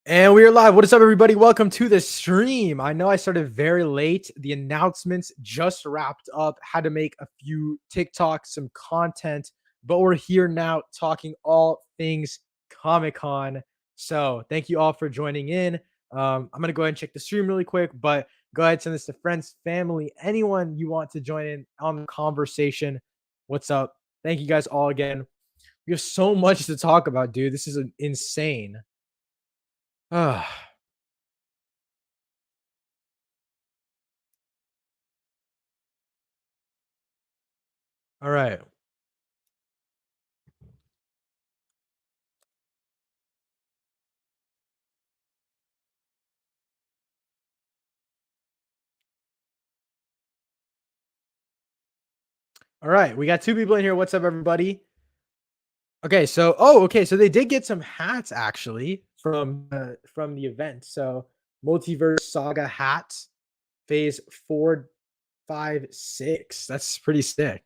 And we are live. What is up, everybody? Welcome to the stream. I know I started very late. The announcements just wrapped up. Had to make a few TikToks, some content, but we're here now talking all things Comic Con. So thank you all for joining in. I'm gonna go ahead and check the stream really quick, but go ahead, send this to friends, family, anyone you want to join in on the conversation. What's up? Thank you guys all again. We have so much to talk about, dude. This is insane. Ah. All right. All right, we got two people in here. What's up, everybody? Okay, so they did get some hats actually from the event. So Multiverse Saga hats, phase 4, 5, 6. That's pretty sick.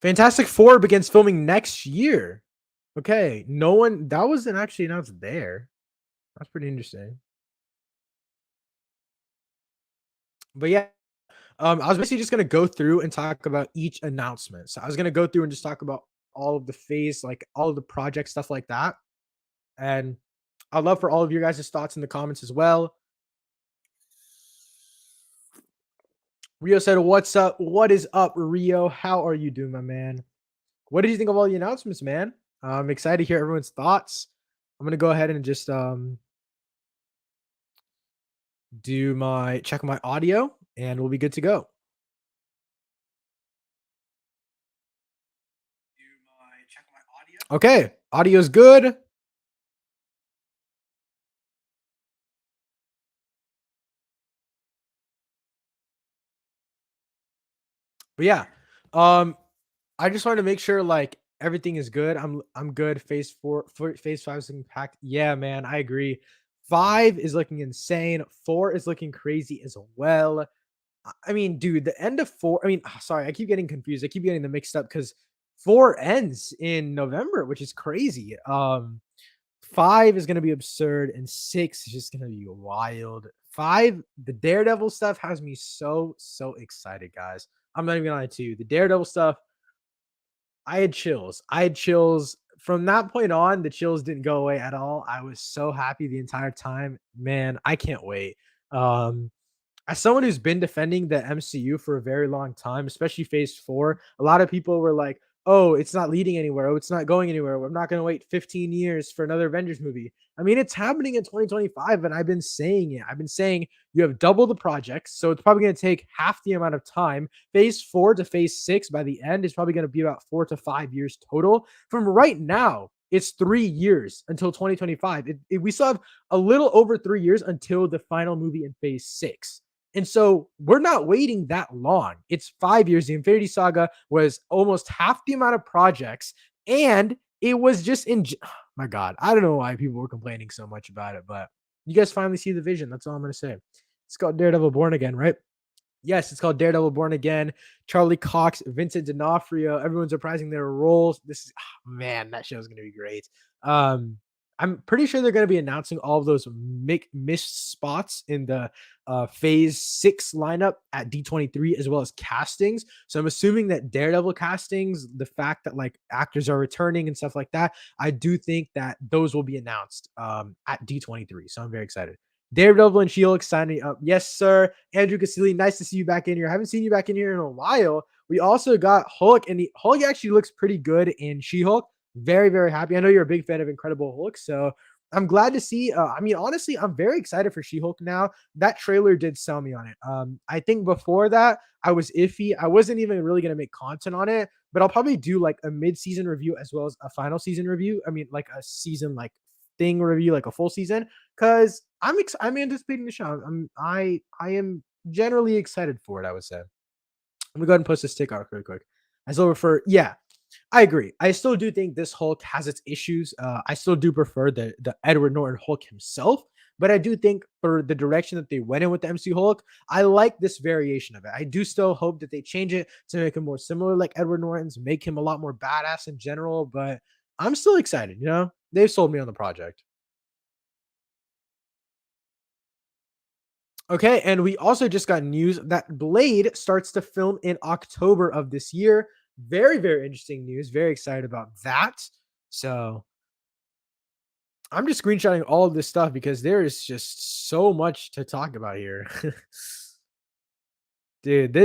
Fantastic Four begins filming next year. Okay, no one that wasn't actually announced there. That's pretty interesting. But yeah, I was basically just gonna go through and talk about each announcement. So I was gonna go through and just talk about all of the phase, like all of the project stuff like that. And I'd love for all of your guys' thoughts in the comments as well. Rio said, "What's up? What is up, Rio? How are you doing, my man? What did you think of all the announcements, man? I'm excited to hear everyone's thoughts. I'm gonna go ahead and just do my check my audio, and we'll be good to go. Okay, audio's good. But yeah, um, I just wanted to make sure like everything is good. I'm good. Phase 5 is looking packed. Yeah, man, I agree. 5 is looking insane. 4 is looking crazy as well. I mean, dude, the end of 4. I mean, sorry, I keep getting confused. I keep getting them mixed up because 4 ends in November, which is crazy. 5 is gonna be absurd, and 6 is just gonna be wild. 5, the Daredevil stuff has me so excited, guys. I'm not even gonna lie to you. The Daredevil stuff, I had chills. I had chills. From that point on, the chills didn't go away at all. I was so happy the entire time. Man, I can't wait. Um, as someone who's been defending the MCU for a very long time, especially phase 4, a lot of people were like, "Oh, it's not leading anywhere. Oh, it's not going anywhere. We're not going to wait 15 years for another Avengers movie." I mean, it's happening in 2025, and I've been saying it. I've been saying you have double the projects, so it's probably going to take half the amount of time. Phase 4 to phase 6 by the end is probably going to be about 4 to 5 years total. From right now, it's 3 years until 2025. We still have a little over 3 years until the final movie in phase 6. And so we're not waiting that long. It's 5 years. The Infinity Saga was almost half the amount of projects, and it was just oh my God. I don't know why people were complaining so much about it, but you guys finally see the vision. That's all I'm gonna say. It's called Daredevil Born Again, right? Yes, it's called Daredevil Born Again. Charlie Cox, Vincent D'Onofrio, everyone's reprising their roles. This is man, that show is gonna be great. Um, I'm pretty sure they're gonna be announcing all of those missed spots in the phase 6 lineup at D23 as well as castings. So I'm assuming that Daredevil castings, the fact that like actors are returning and stuff like that, I do think that those will be announced at D23. So I'm very excited. Daredevil and She-Hulk signing up. Yes, sir. Andrew Casilli, nice to see you back in here. I haven't seen you back in here in a while. We also got Hulk, and the Hulk actually looks pretty good in She-Hulk. Very, very happy. I know you're a big fan of Incredible Hulk, so I'm glad to see. I mean, honestly, I'm very excited for She-Hulk now. That trailer did sell me on it. I think before that, I was iffy. I wasn't even really gonna make content on it, but I'll probably do like a mid-season review as well as a final season review. I mean, like a season like thing review, like a full season, because I'm anticipating the show. I am generally excited for it. I would say. Let me go ahead and post this TikTok really quick. As over for yeah, I agree. I still do think this Hulk has its issues. I still do prefer the Edward Norton Hulk himself, but I do think for the direction that they went in with the MC Hulk, I like this variation of it. I do still hope that they change it to make him more similar like Edward Norton's, make him a lot more badass in general. But I'm still excited. they've sold me on the project. Okay, and we also just got news that Blade starts to film in October of this year. Very, very interesting news. Very excited about that. So I'm just screenshotting all of this stuff because there is just so much to talk about here. Dude,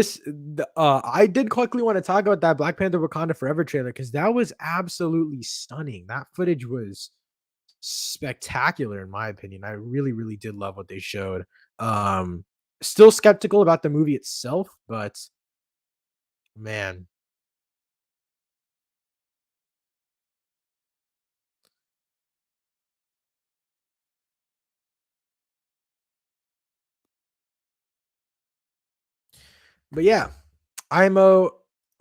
I did quickly want to talk about that Black Panther Wakanda Forever trailer because that was absolutely stunning. That footage was spectacular in my opinion. I really, really did love what they showed. Um, Still skeptical about the movie itself, but man, but yeah, IMO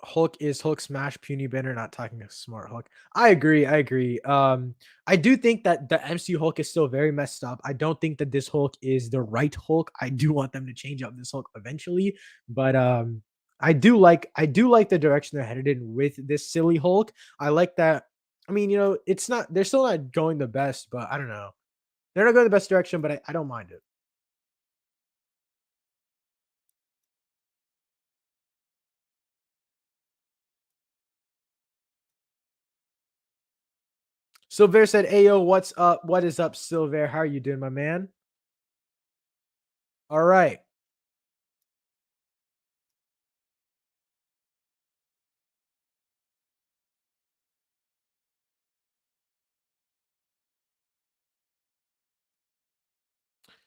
Hulk is Hulk smash puny banner, not talking a smart Hulk. I agree. I agree. I do think that the MCU Hulk is still very messed up. I don't think that this Hulk is the right Hulk. I do want them to change up this Hulk eventually, but I do like the direction they're headed in with this silly Hulk. I like that. I mean, it's not they're still not going the best, but I don't know. They're not going the best direction, but I don't mind it. Silver said, "Ayo, what's up? What is up, Silver? How are you doing, my man?" All right.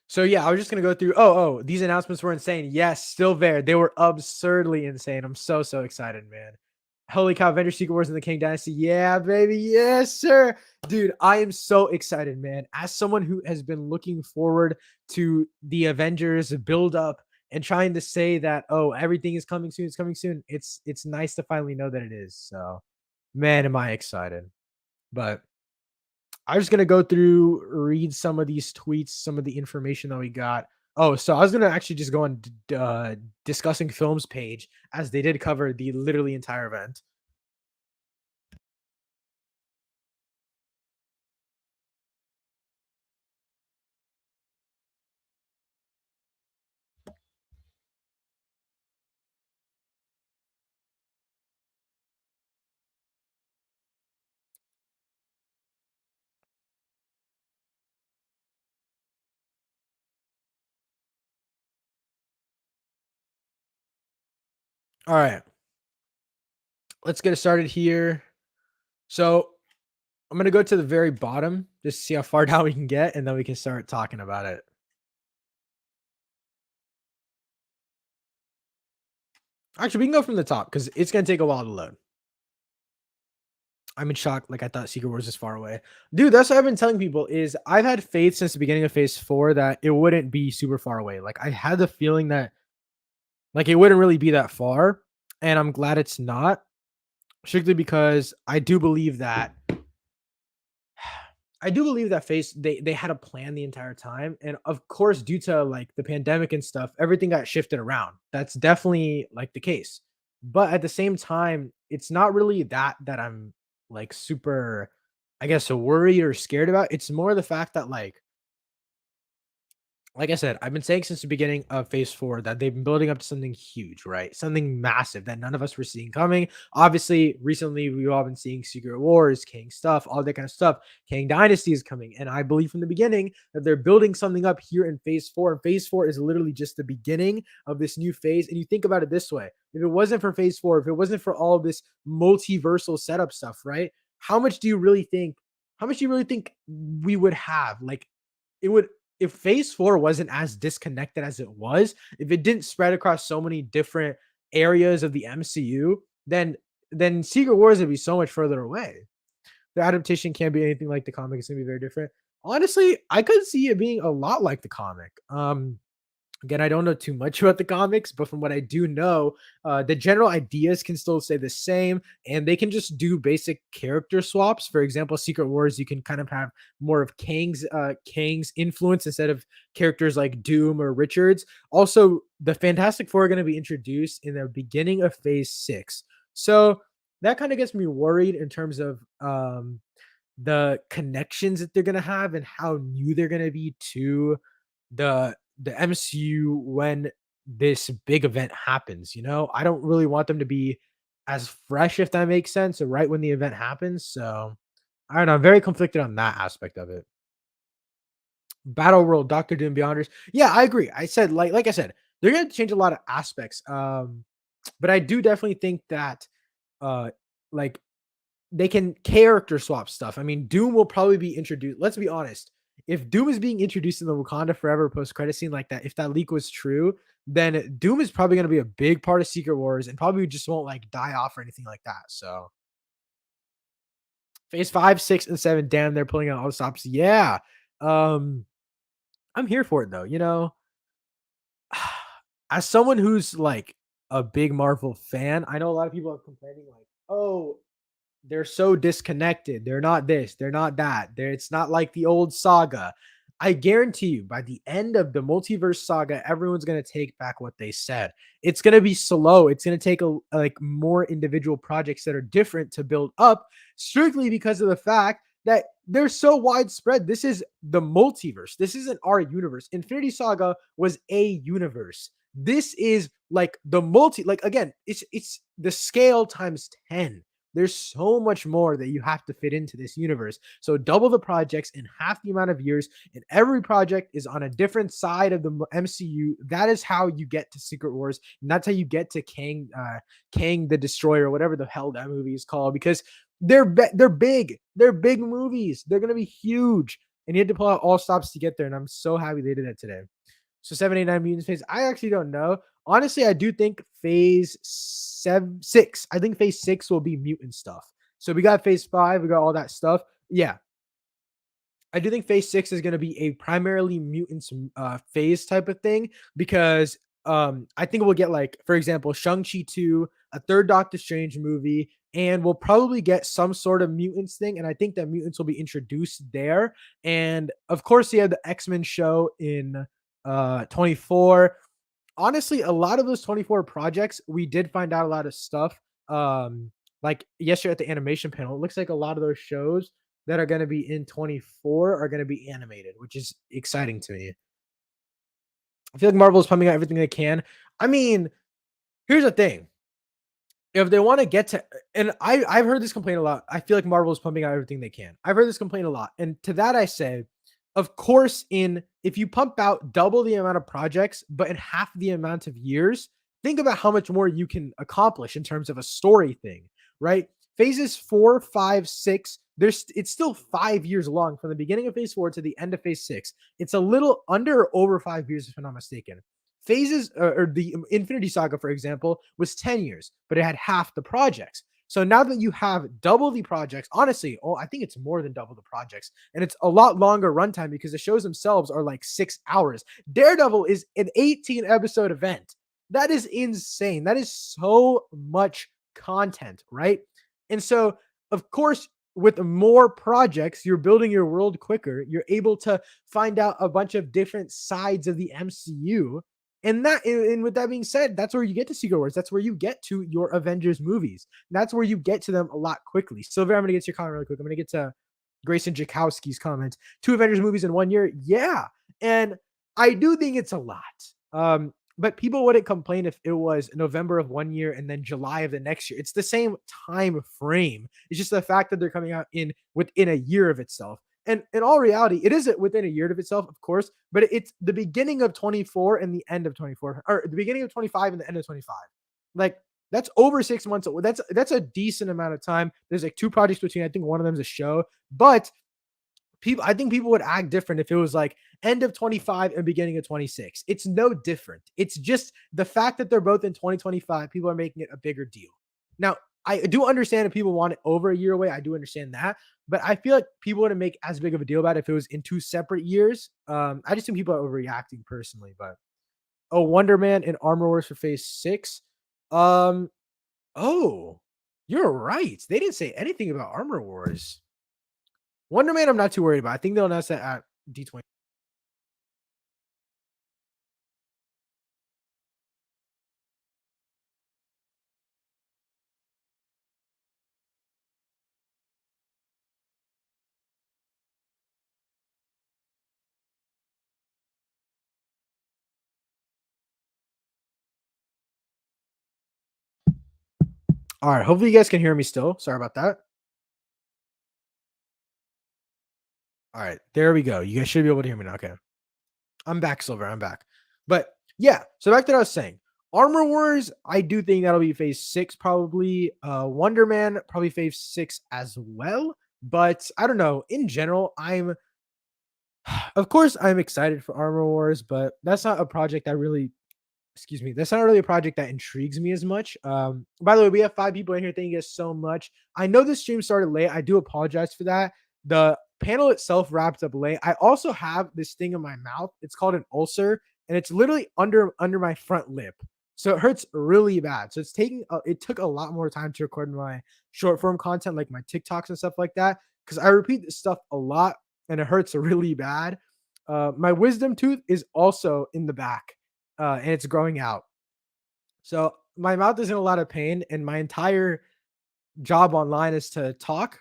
So yeah, I was just gonna go through. These announcements were insane. Yes, still there. They were absurdly insane. I'm so excited, man. Holy cow, Avengers Secret Wars in the King Dynasty. Yeah, baby. Yes, sir. Dude, I am so excited, man. As someone who has been looking forward to the Avengers build up and trying to say that, oh, everything is coming soon, it's coming soon. It's nice to finally know that it is. So, man, am I excited. But I'm just gonna go through, read some of these tweets, some of the information that we got. Oh, so I was gonna actually just go on discussing films page as they did cover the literally entire event. All right, let's get it started here. So I'm gonna go to the very bottom just to see how far down we can get, and then we can start talking about it. Actually, we can go from the top because it's gonna take a while to load. I'm in shock. Like I thought Secret Wars is far away. Dude, that's what I've been telling people is I've had faith since the beginning of phase 4 that it wouldn't be super far away. Like I had the feeling that like it wouldn't really be that far. And I'm glad it's not. Strictly because I do believe that phase they had a plan the entire time. And of course, due to like the pandemic and stuff, everything got shifted around. That's definitely like the case. But at the same time, it's not really that I'm like super, I guess, so worried or scared about. It's more the fact that like I said, I've been saying since the beginning of phase 4 that they've been building up to something huge, right? Something massive that none of us were seeing coming. Obviously, recently we've all been seeing Secret Wars, King stuff, all that kind of stuff. King Dynasty is coming. And I believe from the beginning that they're building something up here in phase 4. And phase 4 is literally just the beginning of this new phase. And you think about it this way: if it wasn't for phase 4, if it wasn't for all of this multiversal setup stuff, right? How much do you really think? How much do you really think we would have? Like, it would if phase 4 wasn't as disconnected as it was, if it didn't spread across so many different areas of the MCU, then Secret Wars would be so much further away. The adaptation can't be anything like the comic. It's gonna be very different. Honestly, I could see it being a lot like the comic. Again, I don't know too much about the comics, but from what I do know, the general ideas can still stay the same, and they can just do basic character swaps. For example, Secret Wars, you can kind of have more of Kang's influence instead of characters like Doom or Richards. Also, the Fantastic Four are going to be introduced in the beginning of Phase 6, so that kind of gets me worried in terms of the connections that they're gonna have and how new they're gonna be to the MCU when this big event happens, you know? I don't really want them to be as fresh, if that makes sense, or right when the event happens, so, I don't know, I'm very conflicted on that aspect of it. Battle World, Doctor Doom, Beyonders. Yeah, I agree. I said like I said, they're gonna change a lot of aspects, but I do definitely think that, uh, like, they can character swap stuff. I mean, Doom will probably be introduced. Let's be honest. If Doom is being introduced in the Wakanda Forever post credit scene like that, if that leak was true, then Doom is probably going to be a big part of Secret Wars and probably just won't like die off or anything like that. So phase 5, 6, and 7, damn, they're pulling out all the stops. Yeah. Um, I'm here for it though. You know, as someone who's like a big Marvel fan, I know a lot of people are complaining, like, oh, they're so disconnected. They're not this, they're not that. It's not like the old saga. I guarantee you, by the end of the multiverse saga, everyone's gonna take back what they said. It's gonna be slow. It's gonna take like more individual projects that are different to build up, strictly because of the fact that they're so widespread. This is the multiverse. This isn't our universe. Infinity Saga was a universe. This is like the multi. Like again, it's the scale times 10. There's so much more that you have to fit into this universe. So double the projects in half the amount of years, and every project is on a different side of the MCU. That is how you get to Secret Wars, and that's how you get to Kang the Destroyer, whatever the hell that movie is called, because they're big. They're big movies. They're gonna be huge, and you had to pull out all stops to get there. And I'm so happy they did that today. So 789 mutants phase. I actually don't know. Honestly, I do think phase 6. I think phase 6 will be mutant stuff. So we got phase 5, we got all that stuff. Yeah, I do think phase 6 is going to be a primarily mutants phase type of thing, because I think we'll get, like, for example, Shang-Chi 2, a third Doctor Strange movie, and we'll probably get some sort of mutants thing, and I think that mutants will be introduced there. And of course, you have the X-Men show in 24. Honestly, a lot of those 24 projects, we did find out a lot of stuff. Like yesterday at the animation panel, it looks like a lot of those shows that are going to be in 24 are going to be animated, which is exciting to me. I feel like Marvel is pumping out everything they can. I mean, here's the thing. If they want to get to, and I've heard this complaint a lot. I feel like Marvel is pumping out everything they can. I've heard this complaint a lot. And to that I say, of course, in if you pump out double the amount of projects, but in half the amount of years, think about how much more you can accomplish in terms of a story thing, right? Phases 4, 5, 6, it's still 5 years long from the beginning of phase 4 to the end of phase 6. It's a little under or over 5 years, if I'm not mistaken. Phases or the Infinity Saga, for example, was 10 years, but it had half the projects. So now that you have double the projects, honestly, oh, I think it's more than double the projects, and it's a lot longer runtime because the shows themselves are like 6 hours. Daredevil is an 18 episode event. That is insane. That is so much content, right? And so, of course, with more projects, you're building your world quicker. You're able to find out a bunch of different sides of the MCU, and with that being said, that's where you get to Secret Wars. That's where you get to your Avengers movies. That's where you get to them a lot quickly. Silver, I'm gonna get to your comment really quick. I'm gonna get to Grayson Jakowski's comment. 2 Avengers movies in 1 year. Yeah. And I do think it's a lot. But people wouldn't complain if it was November of 1 year and then July of the next year. It's the same time frame. It's just the fact that they're coming out within a year of itself. And in all reality, it isn't within a year of itself, of course, but it's the beginning of 24 and the end of 24, or the beginning of 25 and the end of 25. Like, that's over 6 months. That's a decent amount of time. There's like two projects between. I think one of them is a show, but I think people would act different if it was like end of 25 and beginning of 26. It's no different. It's just the fact that they're both in 2025. People are making it a bigger deal. Now, I do understand if people want it over a year away. I do understand that, but I feel like people wouldn't make as big of a deal about it if it was in 2 separate years. I just think people are overreacting personally. But oh, Wonder Man and Armor Wars for Phase 6. Um, oh, you're right. They didn't say anything about Armor Wars. Wonder Man, I'm not too worried about. I think they'll announce that at D20. All right. Hopefully you guys can hear me still. Sorry about that. All right. There we go. You guys should be able to hear me now. Okay. I'm back, Silver. I'm back. But yeah, so back to what I was saying. Armor Wars, I do think that'll be phase 6 probably. Wonder Man probably phase 6 as well. But I don't know. In general, I'm of course I'm excited for Armor Wars, but that's not a project that really excuse me, that's not really a project that intrigues me as much. By the way, we have 5 people in here. Thank you guys so much. I know this stream started late. I do apologize for that. The panel itself wrapped up late. I also have this thing in my mouth. It's called an ulcer, and it's literally under my front lip. So it hurts really bad. So it took a lot more time to record my short form content, like my TikToks and stuff like that, because I repeat this stuff a lot and it hurts really bad. My wisdom tooth is also in the back, and it's growing out. So my mouth is in a lot of pain, and my entire job online is to talk.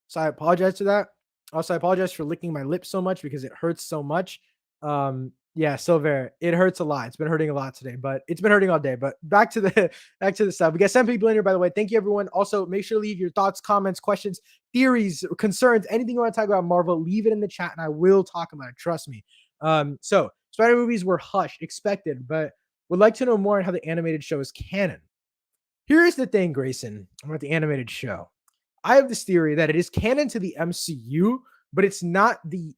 So I apologize for that. Also, I apologize for licking my lips so much because it hurts so much. Yeah, Silver, it hurts a lot. It's been hurting a lot today, but it's been hurting all day. But back to the back to the stuff. We got 7 people in here, by the way. Thank you, everyone. Also, make sure to leave your thoughts, comments, questions, theories, concerns, anything you want to talk about Marvel. Leave it in the chat, and I will talk about it. Trust me. So Spider movies were hushed, expected, but would like to know more on how the animated show is canon. Here's the thing, Grayson, about the animated show. I have this theory that it is canon to the MCU, but it's not the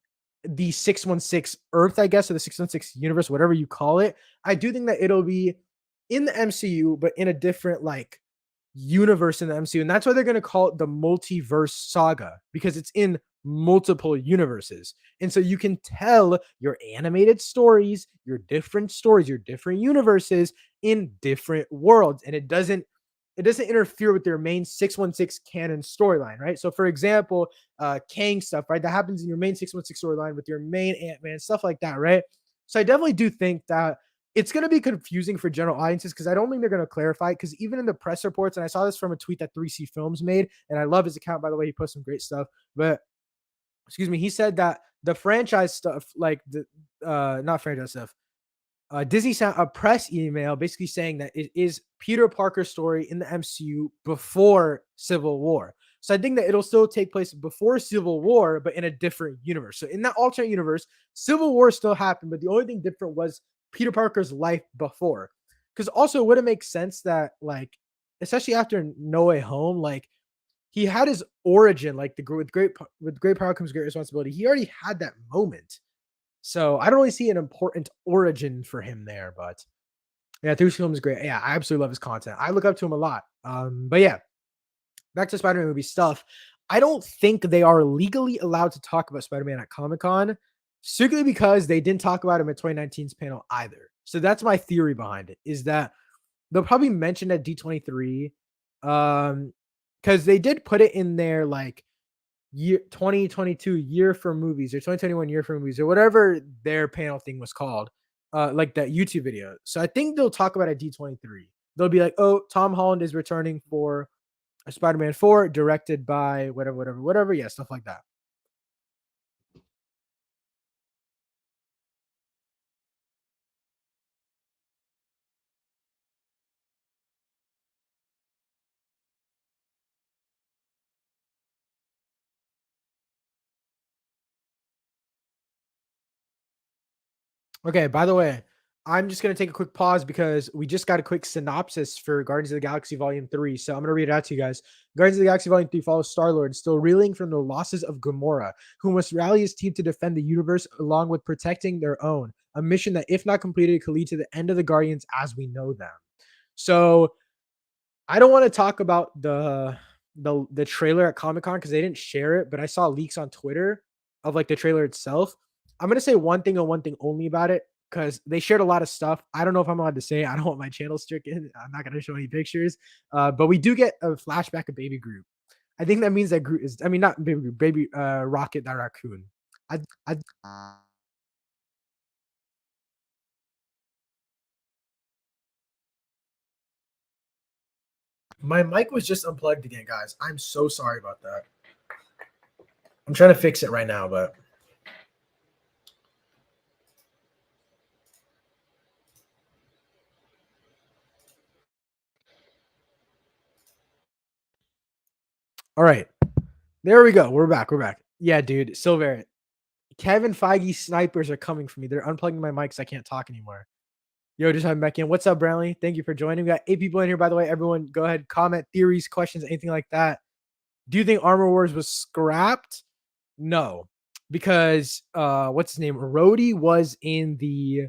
616 Earth, I guess, or the 616 universe, whatever you call it. I do think that it'll be in the MCU, but in a different like universe in the MCU. And that's why they're going to call it the multiverse saga, because it's in multiple universes. And so you can tell your animated stories, your different universes in different worlds. And it doesn't interfere with their main 616 canon storyline, right? So, for example, Kang stuff, right? That happens in your main 616 storyline with your main Ant-Man, stuff like that, right? So, I definitely do think that it's going to be confusing for general audiences because I don't think they're going to clarify. Because even in the press reports, and I saw this from a tweet that 3C Films made, and I love his account, by the way, he posts some great stuff. But excuse me, he said that the franchise stuff, like the not franchise stuff, Disney sent a press email basically saying that it is Peter Parker's story in the MCU before Civil War. So I think that it'll still take place before Civil War, but in a different universe. So in that alternate universe, Civil War still happened, but the only thing different was Peter Parker's life before. Because also, would it make sense that, like, especially after No Way Home, like he had his origin, like with great power comes great responsibility. He already had that moment, so I don't really see an important origin for him there, but yeah, Through Film is great. Yeah, I absolutely love his content. I look up to him a lot. But yeah, back to Spider-Man movie stuff. I don't think they are legally allowed to talk about Spider-Man at Comic-Con, strictly because they didn't talk about him at 2019's panel either. So that's my theory behind it, is that they'll probably mention at D23, because they did put it in their like year 2022 year for movies or 2021 year for movies or whatever their panel thing was called, like that YouTube video. So I think they'll talk about it at D23. They'll be like, oh, Tom Holland is returning for a Spider-Man 4 directed by whatever, whatever, whatever. Yeah, stuff like that. Okay, by the way, I'm just going to take a quick pause because we just got a quick synopsis for Guardians of the Galaxy Volume 3. So I'm going to read it out to you guys. Guardians of the Galaxy Volume 3 follows Star-Lord, still reeling from the losses of Gamora, who must rally his team to defend the universe along with protecting their own. A mission that, if not completed, could lead to the end of the Guardians as we know them. So I don't want to talk about the trailer at Comic Con because they didn't share it, but I saw leaks on Twitter of like the trailer itself. I'm gonna say one thing and one thing only about it because they shared a lot of stuff. I don't know if I'm allowed to say it. I don't want my channel stricken. I'm not gonna show any pictures. But we do get a flashback of Baby Groot. I think that means that Groot is. I mean, not Baby Groot, Baby Rocket, that raccoon. I My mic was just unplugged again, guys. I'm so sorry about that. I'm trying to fix it right now, but All right. There we go. We're back. We're back. Yeah, dude. Silver. Kevin Feige snipers are coming for me. They're unplugging my mic, so I can't talk anymore. Yo, just having back in. What's up, Brownlee? Thank you for joining. We got 8 people in here, by the way. Everyone, go ahead, comment, theories, questions, anything like that. Do you think Armor Wars was scrapped? No, because what's his name? Rhodey was in the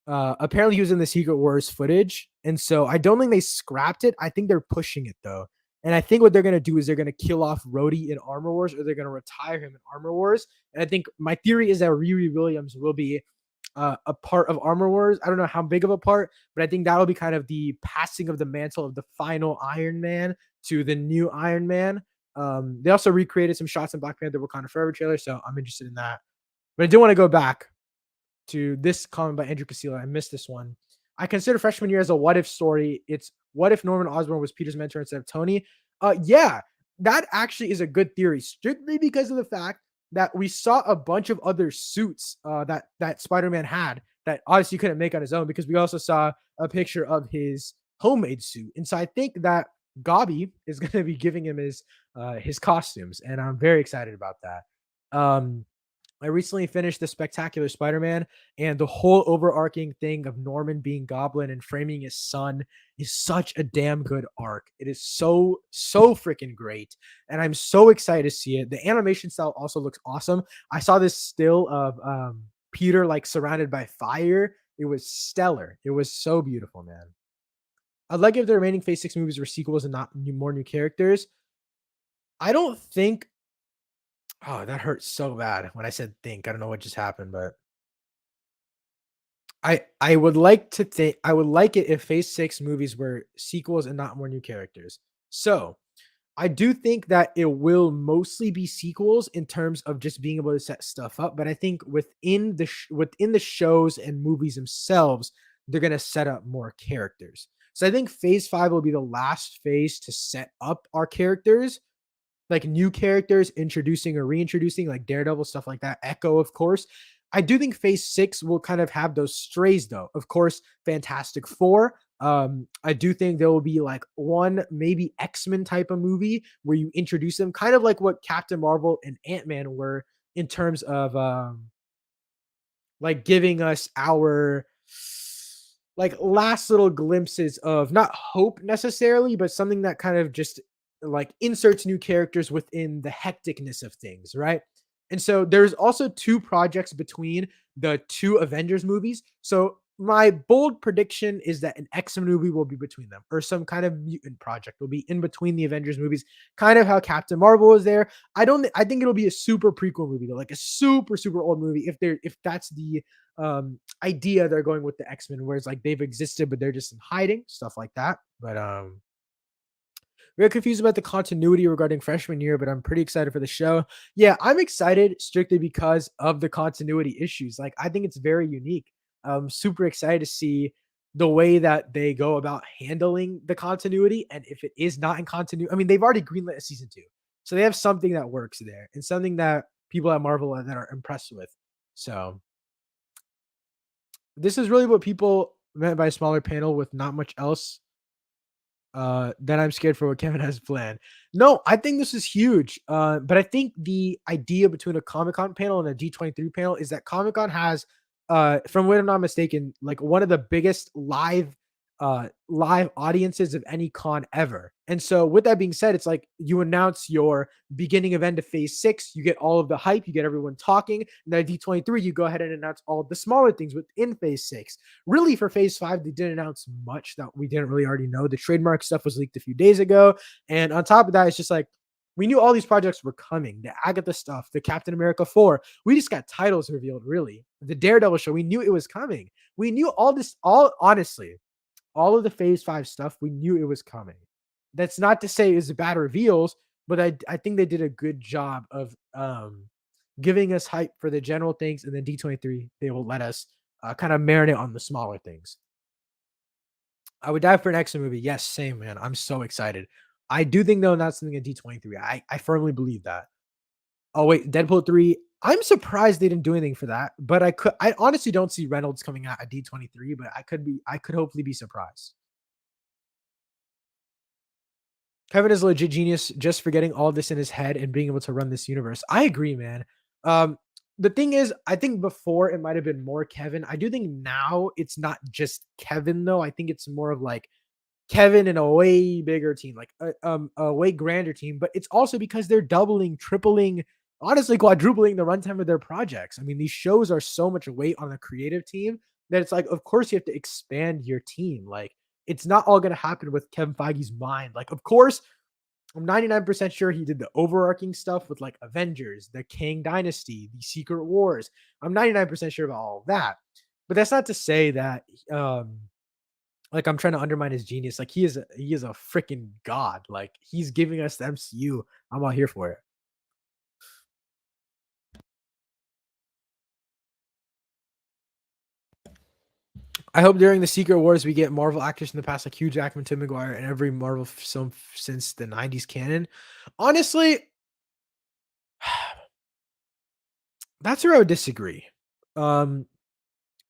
apparently he was in the Secret Wars footage, and so I don't think they scrapped it. I think they're pushing it though, and I think what they're gonna do is they're gonna kill off Rhodey in Armor Wars, or they're gonna retire him in Armor Wars. And I think my theory is that Riri Williams will be a part of Armor Wars. I don't know how big of a part, but I think that'll be kind of the passing of the mantle of the final Iron Man to the new Iron Man. They also recreated some shots in Black Panther Wakanda Forever trailer, so I'm interested in that. But I do want to go back to this comment by Andrew Casilla. I missed this one. I consider freshman year as a what if story. It's what if Norman Osborn was Peter's mentor instead of Tony? Yeah, that actually is a good theory, strictly because of the fact that we saw a bunch of other suits that Spider-Man had that obviously couldn't make on his own, because we also saw a picture of his homemade suit. And so I think that Gobby is going to be giving him his costumes, and I'm very excited about that. I recently finished the Spectacular Spider-Man, and the whole overarching thing of Norman being Goblin and framing his son is such a damn good arc. It is so freaking great, and I'm so excited to see it. The animation style also looks awesome. I saw this still of Peter like surrounded by fire. It was stellar. It was so beautiful, man. I'd like if the remaining Phase 6 movies were sequels and not more new characters. I don't think. Oh, that hurts so bad when I said think. I don't know what just happened, but I would like to think I would like it if Phase 6 movies were sequels and not more new characters. So, I do think that it will mostly be sequels in terms of just being able to set stuff up, but I think within the shows and movies themselves, they're gonna set up more characters. So I think Phase 5 will be the last phase to set up our characters, like new characters introducing or reintroducing, like Daredevil, stuff like that. Echo, of course. I do think Phase 6 will kind of have those strays, though. Of course, Fantastic Four. I do think there will be like one maybe X-Men type of movie where you introduce them, kind of like what Captain Marvel and Ant-Man were in terms of like giving us our like last little glimpses of not hope necessarily, but something that kind of just like inserts new characters within the hecticness of things, right? And so there's also two projects between the two Avengers movies. So my bold prediction is that an X-Men movie will be between them, or some kind of mutant project will be in between the Avengers movies, kind of how Captain Marvel is there. I think it'll be a super prequel movie though, like a super old movie, if that's the idea they're going with the X-Men, where it's like they've existed but they're just in hiding, stuff like that. But very confused about the continuity regarding freshman year, but I'm pretty excited for the show. Yeah, I'm excited strictly because of the continuity issues. Like, I think it's very unique. I'm super excited to see the way that they go about handling the continuity. And if it is not in continuity, I mean, they've already greenlit a season 2. So they have something that works there and something that people at Marvel that are impressed with. So this is really what people meant by a smaller panel with not much else. Then I'm scared for what Kevin has planned. No, I think this is huge. But I think the idea between a Comic-Con panel and a D23 panel is that Comic-Con has, from what I'm not mistaken, like one of the biggest live audiences of any con ever. And so with that being said, it's like you announce your beginning event of Phase 6, you get all of the hype, you get everyone talking, and then D23, you go ahead and announce all of the smaller things within Phase 6. Really, for Phase 5, they didn't announce much that we didn't really already know. The trademark stuff was leaked a few days ago. And on top of that, it's just like we knew all these projects were coming. The Agatha stuff, the Captain America 4. We just got titles revealed, really. The Daredevil show, we knew it was coming. We knew all this, all honestly, all of the Phase 5 stuff, we knew it was coming. That's not to say it's bad reveals, but I think they did a good job of giving us hype for the general things, and then D23, they will let us kind of marinate on the smaller things. I would die for an X-Men movie. Yes, same, man. I'm so excited. I do think they'll announce something at D23. I firmly believe that. Oh, wait, Deadpool 3. I'm surprised they didn't do anything for that, but I honestly don't see Reynolds coming out at D23, but I could hopefully be surprised. Kevin is a legit genius just for getting all this in his head and being able to run this universe. I agree, man. Um, the thing is, I think before it might have been more Kevin. I do think now it's not just Kevin though. I think it's more of like Kevin and a way bigger team, like a way grander team. But it's also because they're doubling, tripling, honestly quadrupling the runtime of their projects. I mean, these shows are so much weight on the creative team that it's like, of course, you have to expand your team. Like, it's not all going to happen with Kevin Feige's mind. Like, of course, I'm 99% sure he did the overarching stuff with like Avengers, the Kang Dynasty, the Secret Wars. I'm 99% sure about all of that. But that's not to say that like I'm trying to undermine his genius. Like he is a freaking god. Like he's giving us the MCU. I'm all here for it. I hope during the Secret Wars we get Marvel actors in the past like Hugh Jackman, Tim McGuire, and every Marvel film since the '90s canon. Honestly, that's where I would disagree. Um,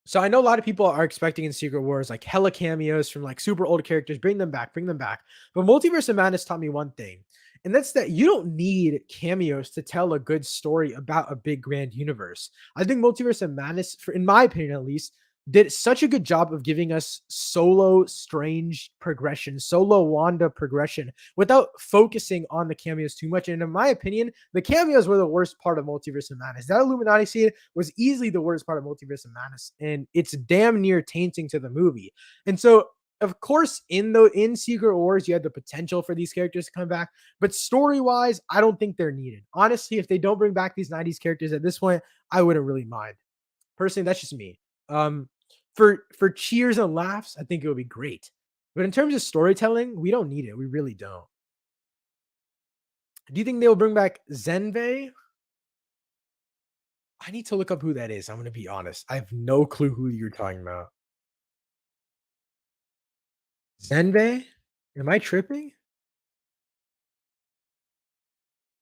So I know a lot of people are expecting in Secret Wars like hella cameos from like super old characters. Bring them back, bring them back. But Multiverse of Madness taught me one thing, and that's that you don't need cameos to tell a good story about a big grand universe. I think Multiverse of Madness, for in my opinion at least, did such a good job of giving us solo strange progression, solo Wanda progression without focusing on the cameos too much. And in my opinion, the cameos were the worst part of Multiverse of Madness. That Illuminati scene was easily the worst part of Multiverse of Madness, and it's damn near tainting to the movie. And so, of course, in Secret Wars, you had the potential for these characters to come back, but story wise, I don't think they're needed. Honestly, if they don't bring back these '90s characters at this point, I wouldn't really mind. Personally, that's just me. Um, for cheers and laughs, I think it would be great. But in terms of storytelling, we don't need it. We really don't. Do you think they will bring back Zenvei? I need to look up who that is. I'm gonna be honest. I have no clue who you're talking about. Zenvei? Am I tripping?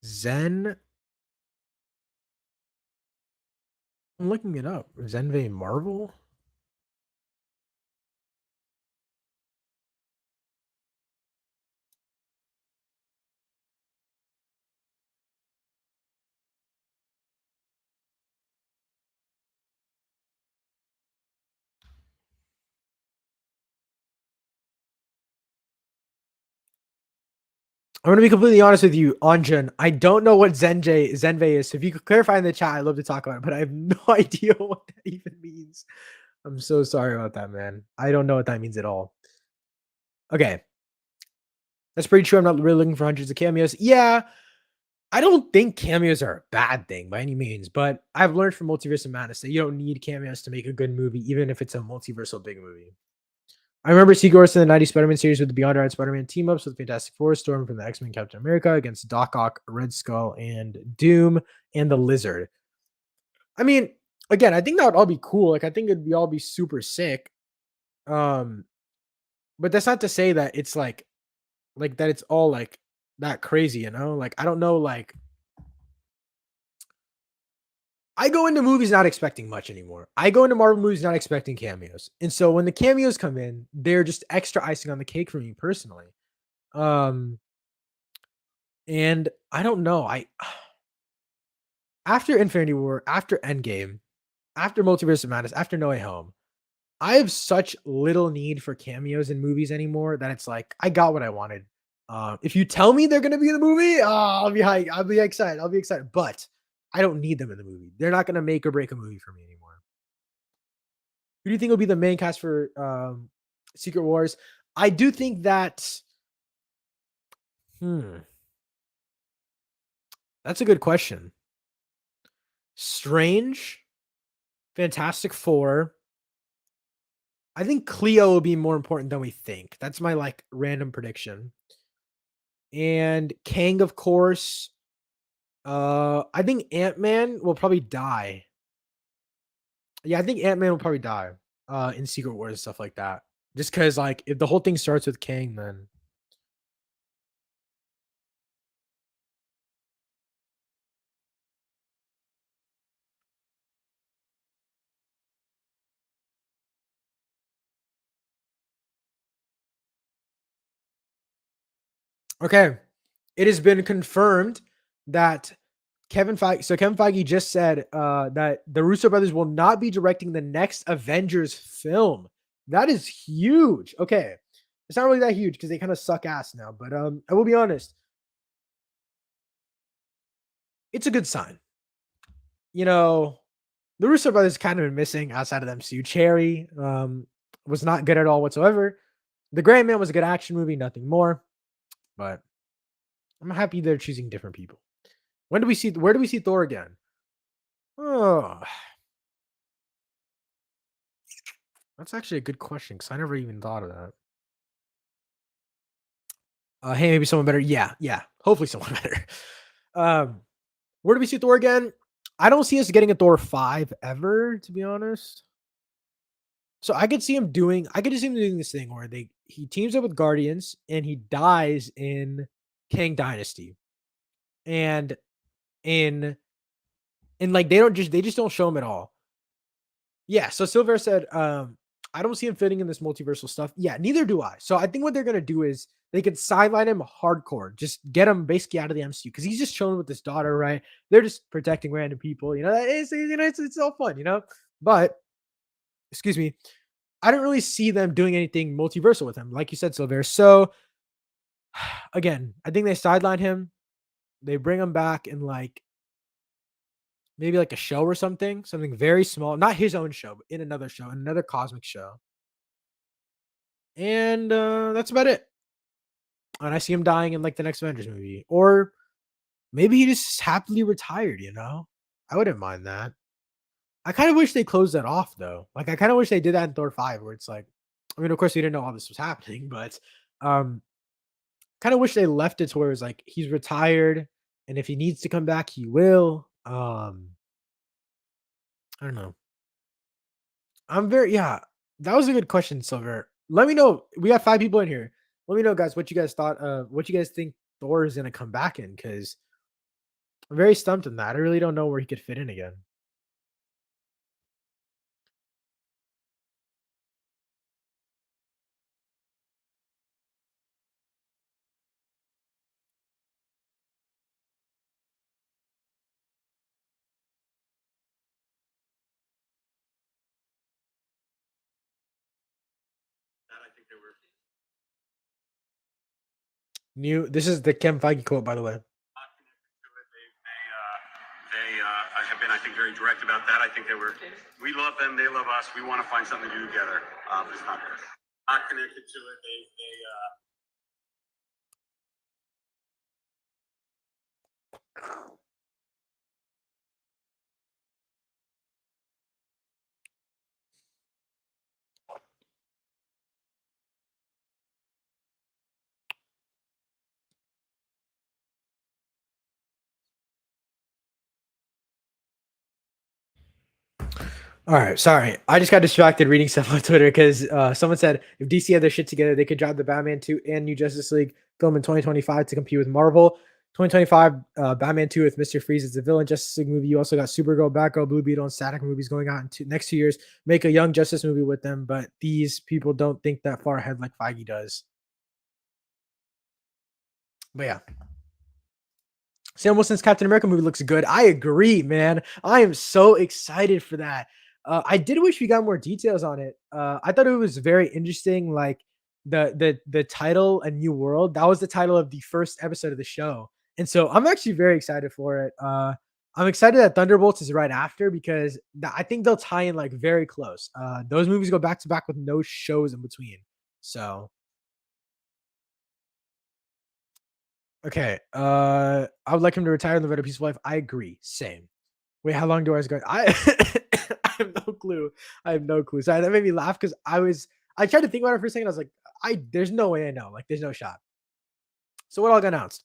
Zen? I'm looking it up. Zenvei Marvel? I'm gonna be completely honest with you, Anjan. I don't know what Zenvei is. So if you could clarify in the chat, I'd love to talk about it, but I have no idea what that even means. I'm so sorry about that, man. I don't know what that means at all. Okay, that's pretty true. I'm not really looking for hundreds of cameos. Yeah, I don't think cameos are a bad thing by any means, but I've learned from Multiverse of Madness that you don't need cameos to make a good movie, even if it's a multiversal big movie. I remember Secret Wars in the '90s Spider-Man series with the Beyond Red Spider-Man team-ups with Fantastic Four, Storm from the X-Men, Captain America against Doc Ock, Red Skull, and Doom and the Lizard. I mean, again, I think that would all be cool. Like, I think it'd be all be super sick. Um, but that's not to say that it's like that it's all like that crazy, you know? Like, I don't know, like I go into movies not expecting much anymore. I go into Marvel movies not expecting cameos. And so when the cameos come in, they're just extra icing on the cake for me personally. Um, and I don't know. I after Infinity War, after Endgame, after Multiverse of Madness, after No Way Home, I have such little need for cameos in movies anymore that it's like I got what I wanted. If you tell me they're gonna be in the movie, I'll be hyped. I'll be excited. I'll be excited. But I don't need them in the movie. They're not gonna make or break a movie for me anymore. Who do you think will be the main cast for Secret Wars? I do think that. Hmm, that's a good question. Strange, Fantastic Four. I think Cleo will be more important than we think. That's my like random prediction. And Kang, of course. I think Ant Man will probably die. Yeah, I think Ant Man will probably die. In Secret Wars and stuff like that. Just because like if the whole thing starts with Kang, then Okay. It has been confirmed that Kevin Feige just said that the Russo brothers will not be directing the next Avengers film. That is huge. Okay. It's not really that huge because they kind of suck ass now, but I will be honest, it's a good sign. You know, the Russo brothers kind of been missing outside of the MCU. Cherry was not good at all whatsoever. The Gray Man was a good action movie, nothing more. But I'm happy they're choosing different people. Where do we see Thor again? Oh, that's actually a good question because I never even thought of that. Hey, maybe someone better. Yeah, yeah. Hopefully someone better. Um, where do we see Thor again? I don't see us getting a Thor 5 ever, to be honest. So I could just see him doing this thing where he teams up with Guardians and he dies in Kang Dynasty. And in like they just don't show him at all. Yeah, so Silver said, I don't see him fitting in this multiversal stuff. Yeah, neither do I. So I think what they're gonna do is they could sideline him hardcore, just get him basically out of the MCU because he's just chilling with his daughter, right? They're just protecting random people, it's all fun, But excuse me, I don't really see them doing anything multiversal with him, like you said, Silver. So again, I think they sideline him, they bring him back in like maybe like a show or something very small, not his own show, but in another show, in another cosmic show. And that's about it. And I see him dying in like the next Avengers movie. Or maybe he just happily retired. I wouldn't mind that. I kind of wish they closed that off though. Like I kind of wish they did that in Thor 5 where it's like, I mean, of course we didn't know all this was happening, but um kind of wish they left it to where it's like he's retired and if he needs to come back, he will. I don't know. Yeah, that was a good question, Silver. Let me know. We got 5 people in here. Let me know, guys, what you guys thought what you guys think Thor is gonna come back in, because I'm very stumped on that. I really don't know where he could fit in again. New This is the Kem Feige quote, by the way. Have been, I think, very direct about that. I think we love them, they love us. We want to find something to do together. But it's not connected to it. All right, sorry. I just got distracted reading stuff on Twitter because someone said if DC had their shit together, they could drop the Batman 2 and New Justice League film in 2025 to compete with Marvel. 2025, Batman 2 with Mr. Freeze as the villain Justice League movie. You also got Supergirl, Batgirl, Blue Beetle, and Static movies going out in next 2 years. Make a Young Justice movie with them, but these people don't think that far ahead like Feige does. But yeah, Sam Wilson's Captain America movie looks good. I agree, man. I am so excited for that. I did wish we got more details on it. I thought it was very interesting. Like the title, A New World. That was the title of the first episode of the show, and so I'm actually very excited for it. I'm excited that Thunderbolts is right after because I think they'll tie in like very close. Those movies go back to back with no shows in between. So okay. I would like him to retire and live a peaceful life. I agree. Same. Wait, how long do I go? I have no clue. I have no clue. So that made me laugh because I tried to think about it for a second. I was like, there's no way I know. Like, there's no shot. So what all got announced?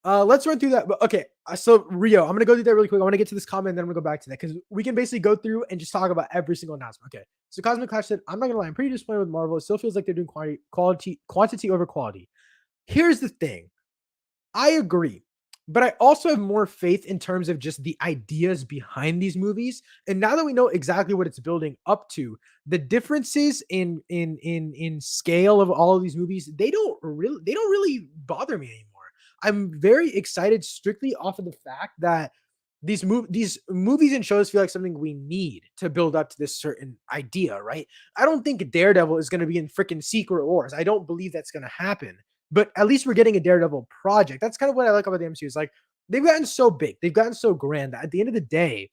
Let's run through that. But okay, so Rio, I'm gonna go through that really quick. I want to get to this comment, and then I'm gonna go back to that because we can basically go through and just talk about every single announcement. Okay. So Cosmic Clash said, I'm not gonna lie, I'm pretty disappointed with Marvel. It still feels like they're doing quantity over quality. Here's the thing. I agree. but I also have more faith in terms of just the ideas behind these movies. And now that we know exactly what it's building up to, the differences in scale of all of these movies, they don't really bother me anymore. I'm very excited strictly off of the fact that these movies and shows feel like something we need to build up to this certain idea, right? I don't think Daredevil is going to be in freaking Secret Wars. I don't believe that's going to happen. But at least we're getting a Daredevil project. That's kind of what I like about the MCU. Is like they've gotten so big, they've gotten so grand that at the end of the day,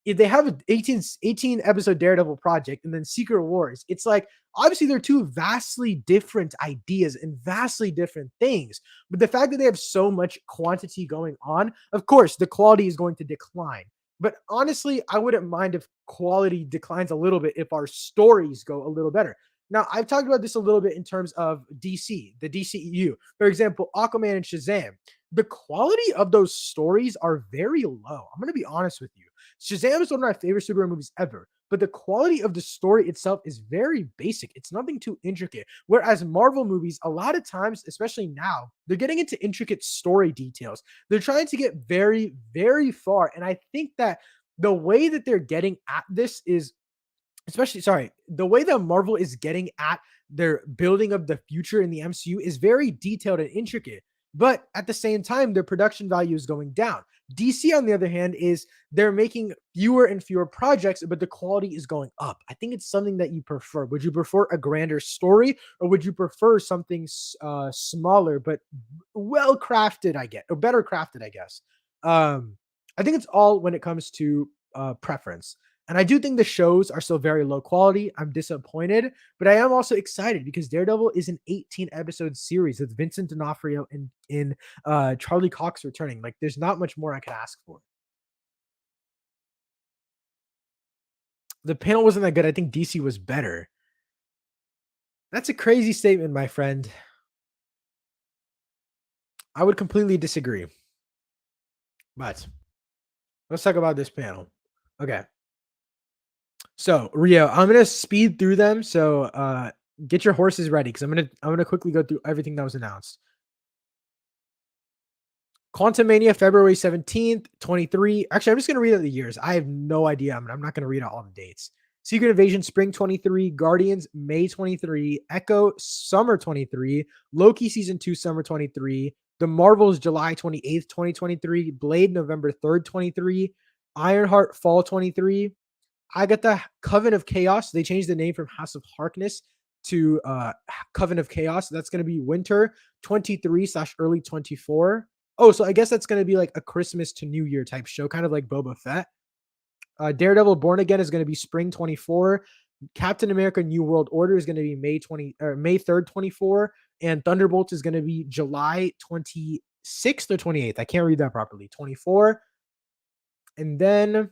if they have an 18 episode Daredevil project and then Secret Wars, it's like obviously they're two vastly different ideas and vastly different things. But the fact that they have so much quantity going on, of course, the quality is going to decline. But honestly, I wouldn't mind if quality declines a little bit if our stories go a little better. Now, I've talked about this a little bit in terms of DC, the DCEU. For example, Aquaman and Shazam. The quality of those stories are very low. I'm going to be honest with you. Shazam is one of my favorite superhero movies ever, but the quality of the story itself is very basic. It's nothing too intricate. Whereas Marvel movies, a lot of times, especially now, they're getting into intricate story details. They're trying to get very, very far. And I think that the way that they're getting at this is the way that Marvel is getting at their building of the future in the MCU is very detailed and intricate. But at the same time, their production value is going down. DC, on the other hand, is they're making fewer and fewer projects, but the quality is going up. I think it's something that you prefer. Would you prefer a grander story, or would you prefer something smaller but well crafted? I get or better crafted, I guess. I think it's all when it comes to preference. And I do think the shows are still very low quality. I'm disappointed, but I am also excited because Daredevil is an 18 episode series with Vincent D'Onofrio and in Charlie Cox returning. Like, there's not much more I could ask for. The panel wasn't that good. I think DC was better. That's a crazy statement, my friend. I would completely disagree. But let's talk about this panel. Okay. So, Rio, I'm gonna speed through them. So, get your horses ready because I'm gonna quickly go through everything that was announced. Quantumania, February 17th, 23. Actually, I'm just gonna read out the years. I have no idea. I'm not gonna read out all the dates. Secret Invasion, Spring 23. Guardians, May 23. Echo, Summer 23. Loki, Season 2, Summer 23. The Marvels, July 28th, 2023. Blade, November 3rd, 23. Ironheart, Fall 23. Agatha, Coven of Chaos. They changed the name from House of Harkness to Coven of Chaos. That's going to be winter 23 / early 24. Oh, so I guess that's going to be like a Christmas to New Year type show, kind of like Boba Fett. Daredevil Born Again is going to be spring 24. Captain America New World Order is going to be May 3rd, 24. And Thunderbolts is going to be July 26th or 28th. I can't read that properly. 24. And then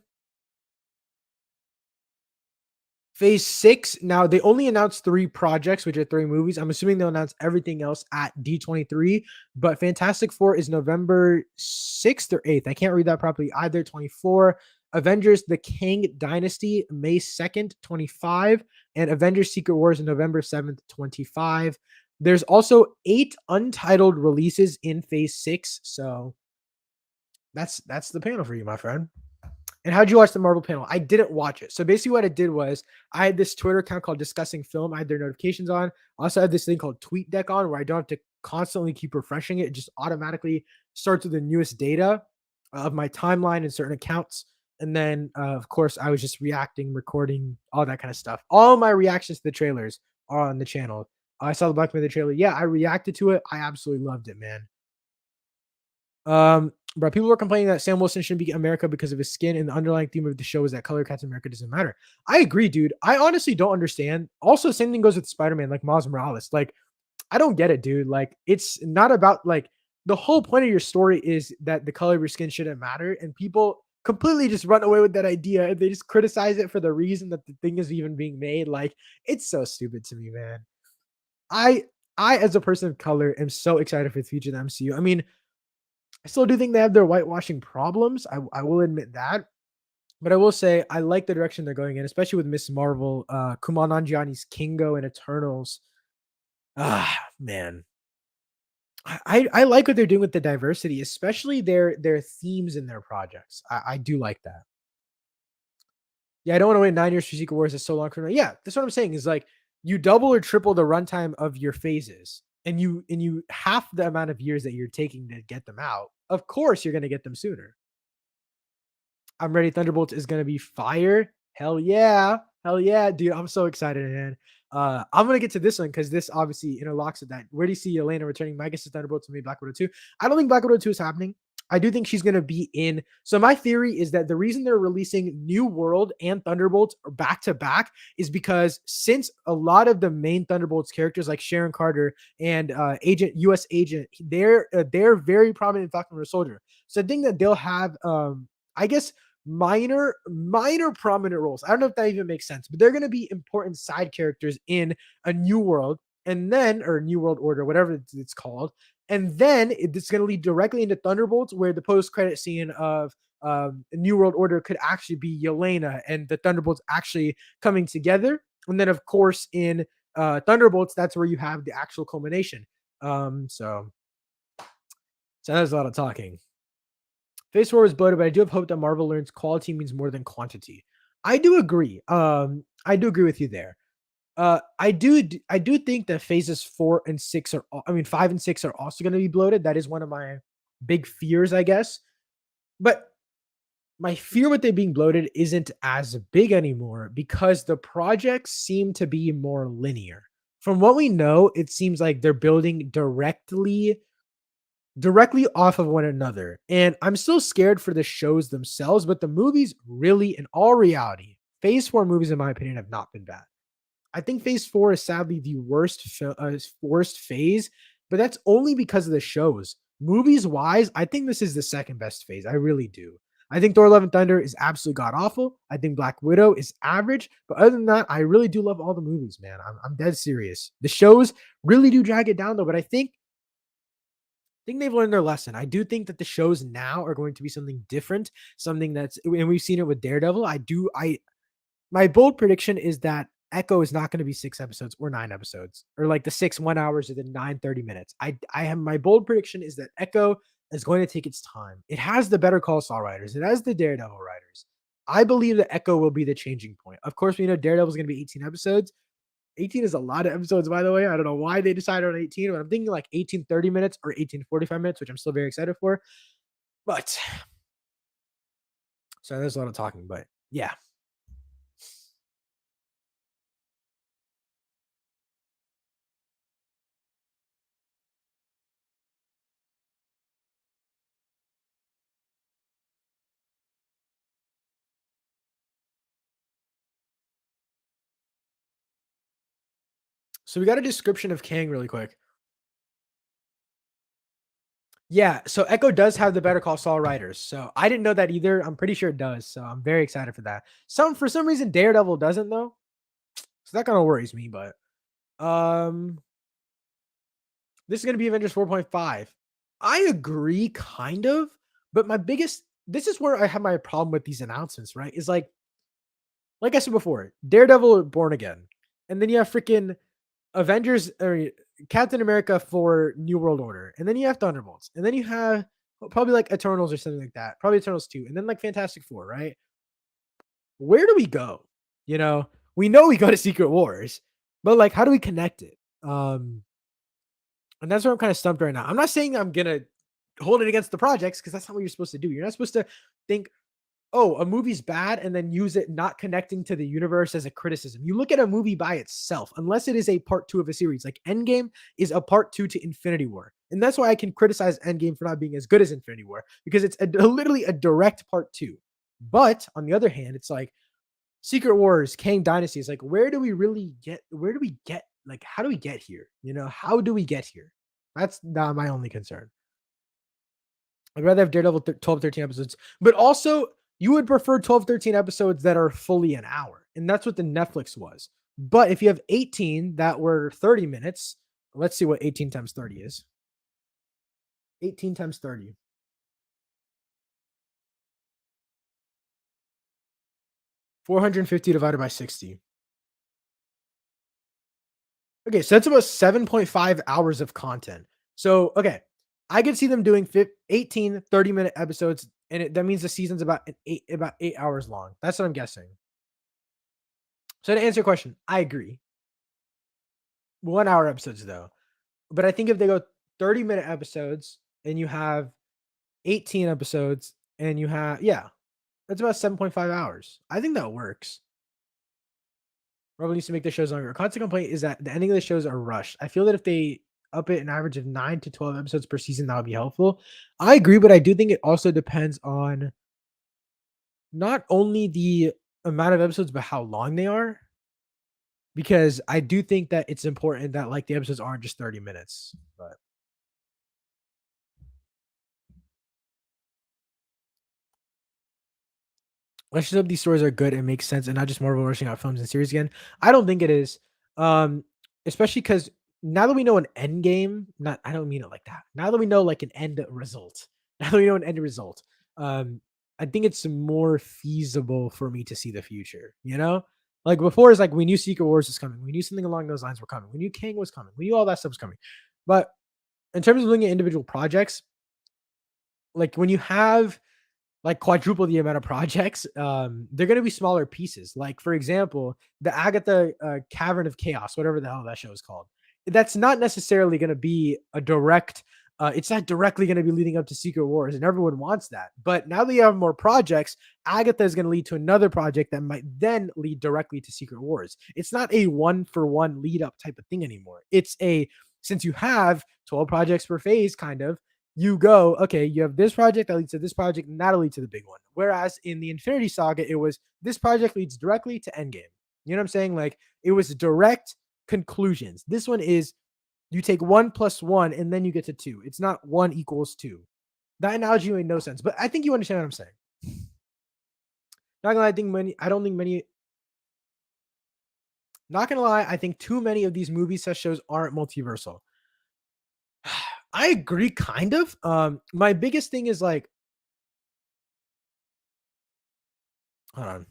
Phase 6. Now, they only announced 3 projects, which are 3 movies. I'm assuming they'll announce everything else at D23. But Fantastic Four is November 6th or 8th. I can't read that properly either. 24. Avengers The Kang Dynasty, May 2nd, 25. And Avengers Secret Wars, November 7th, 25. There's also 8 untitled releases in Phase 6. So that's the panel for you, my friend. And how'd you watch the Marvel panel? I didn't watch it. So basically what I did was I had this Twitter account called Discussing Film. I had their notifications on. I also had this thing called TweetDeck on where I don't have to constantly keep refreshing it. It just automatically starts with the newest data of my timeline and certain accounts. And then, of course, I was just reacting, recording, all that kind of stuff. All my reactions to the trailers are on the channel. I saw the Black Panther trailer. Yeah, I reacted to it. I absolutely loved it, man. But people were complaining that Sam Wilson shouldn't be America because of his skin, and the underlying theme of the show is that color Captain America doesn't matter. I agree, dude. I honestly don't understand. Also, same thing goes with Spider-Man, like Miles Morales. Like, I don't get it, dude. Like, it's not about like the whole point of your story is that the color of your skin shouldn't matter, and people completely just run away with that idea and they just criticize it for the reason that the thing is even being made. Like, it's so stupid to me, man. I as a person of color am so excited for the future of the MCU. I mean, I still do think they have their whitewashing problems. I will admit that. But I will say I like the direction they're going in, especially with Miss Marvel, Kumail Nanjiani's Kingo and Eternals. Ah, man. I like what they're doing with the diversity, especially their themes in their projects. I do like that. Yeah, I don't want to wait 9 years for Secret Wars. It's so long. Yeah, that's what I'm saying. Is like you double or triple the runtime of your phases, and you half the amount of years that you're taking to get them out. Of course, you're gonna get them sooner. I'm ready. Thunderbolts is gonna be fire. Hell yeah. Hell yeah, dude. I'm so excited, man. I'm gonna get to this one because this obviously interlocks with that. Where do you see Elena returning? My guess is Thunderbolts and maybe Black Widow 2. I don't think Black Widow 2 is happening. I do think she's gonna be in. So my theory is that the reason they're releasing New World and Thunderbolts back to back is because since a lot of the main Thunderbolts characters like Sharon Carter and Agent US Agent, they're very prominent in Falcon Winter Soldier. So I think that they'll have I guess minor prominent roles. I don't know if that even makes sense, but they're going to be important side characters in a new world and then or new world order, whatever it's called. And then it's going to lead directly into Thunderbolts, where the post-credit scene of New World Order could actually be Yelena and the Thunderbolts actually coming together. And then, of course, in Thunderbolts, that's where you have the actual culmination. So that's a lot of talking. Phase 4 was bloated, but I do have hope that Marvel learns quality means more than quantity. I do agree. I do agree with you there. I do think that phases 4 and 6 are I mean 5 and 6 are also going to be bloated. That is one of my big fears, I guess. But my fear with it being bloated isn't as big anymore because the projects seem to be more linear. From what we know, it seems like they're building directly off of one another. And I'm still scared for the shows themselves, but the movies really, in all reality, Phase 4 movies, in my opinion, have not been bad. I think Phase 4 is sadly the worst phase, but that's only because of the shows. Movies wise, I think this is the second best phase. I really do. I think Thor: Love and Thunder is absolutely god awful. I think Black Widow is average, but other than that, I really do love all the movies, man. I'm dead serious. The shows really do drag it down though, but I think they've learned their lesson. I do think that the shows now are going to be something different, something that's and we've seen it with Daredevil. I my bold prediction is that Echo is not going to be 6 episodes or 9 episodes or like the 6 1 hours or the 9 30 minutes. I have my bold prediction is that Echo is going to take its time. It has the Better Call Saul writers. It has the Daredevil writers. I believe that Echo will be the changing point. Of course, we know Daredevil is going to be 18 episodes. 18 is a lot of episodes, by the way. I don't know why they decided on 18, but I'm thinking like 18 30 minutes or 18 45 minutes, which I'm still very excited for. But so there's a lot of talking, but yeah. So we got a description of Kang really quick. Yeah, so Echo does have the Better Call Saul writers. So I didn't know that either. I'm pretty sure it does. So I'm very excited for that. For some reason Daredevil doesn't though. So that kind of worries me, but um this is going to be Avengers 4.5. I agree kind of, but my biggest this is where I have my problem with these announcements, right? Is like I said before, Daredevil Born Again. And then you have freaking Avengers or Captain America for New World Order. And then you have Thunderbolts. And then you have probably like Eternals or something like that. Probably Eternals 2. And then like Fantastic Four, right? Where do we go? You know, we know we go to Secret Wars, but like how do we connect it? And that's where I'm kind of stumped right now. I'm not saying I'm gonna hold it against the projects because that's not what you're supposed to do. You're not supposed to think, oh, a movie's bad and then use it not connecting to the universe as a criticism. You look at a movie by itself, unless it is a part 2 of a series. Like Endgame is a part 2 to Infinity War. And that's why I can criticize Endgame for not being as good as Infinity War because it's literally a direct part 2. But on the other hand, it's like Secret Wars, Kang Dynasty is like, where do we get, like, how do we get here? You know, how do we get here? That's not my only concern. I'd rather have Daredevil 12, 13 episodes, but also you would prefer 12, 13 episodes that are fully an hour. And that's what the Netflix was. But if you have 18 that were 30 minutes, let's see what 18 times 30 is. 18 times 30. 450 divided by 60. Okay, so that's about 7.5 hours of content. So, okay, I could see them doing 18 30-minute episodes, and that means the season's about 8 hours long. That's what I'm guessing. So to answer your question, I agree. 1 hour episodes though. But I think if they go 30-minute episodes and you have 18 episodes and you have, yeah, that's about 7.5 hours. I think that works. Marvel needs to make the shows longer. A constant complaint is that the ending of the shows are rushed. I feel that if they up it an average of 9 to 12 episodes per season, that would be helpful. I agree, but I do think it also depends on not only the amount of episodes, but how long they are. Because I do think that it's important that like the episodes aren't just 30 minutes. But let's just hope these stories are good and make sense and not just Marvel rushing out films and series again. I don't think it is. Um, Especially because now that we know an end game, not I don't mean it like that. Now that we know like an end result, now that we know an end result, um, I think it's more feasible for me to see the future, you know? Like before, it's like we knew Secret Wars was coming. We knew something along those lines were coming. We knew Kang was coming. We knew all that stuff was coming. But in terms of looking at individual projects, like when you have like quadruple the amount of projects, they're going to be smaller pieces. Like for example, the Agatha Cavern of Chaos, whatever the hell that show is called. That's not necessarily going to be a direct. It's not directly going to be leading up to Secret Wars, and everyone wants that. But now that you have more projects, Agatha is going to lead to another project that might then lead directly to Secret Wars. It's not a one for one lead up type of thing anymore. It's a since you have 12 projects per phase, kind of you go, okay, you have this project that leads to this project, and that'll lead to the big one. Whereas in the Infinity Saga, it was this project leads directly to Endgame. You know what I'm saying? Like it was direct conclusions. This one is you take 1 + 1 and then you get to 2. It's not 1 = 2. That analogy made no sense, but I think you understand what I'm saying. Not gonna lie, not gonna lie, I think too many of these movies slash shows aren't multiversal. I agree, kind of. My biggest thing is like, hold on.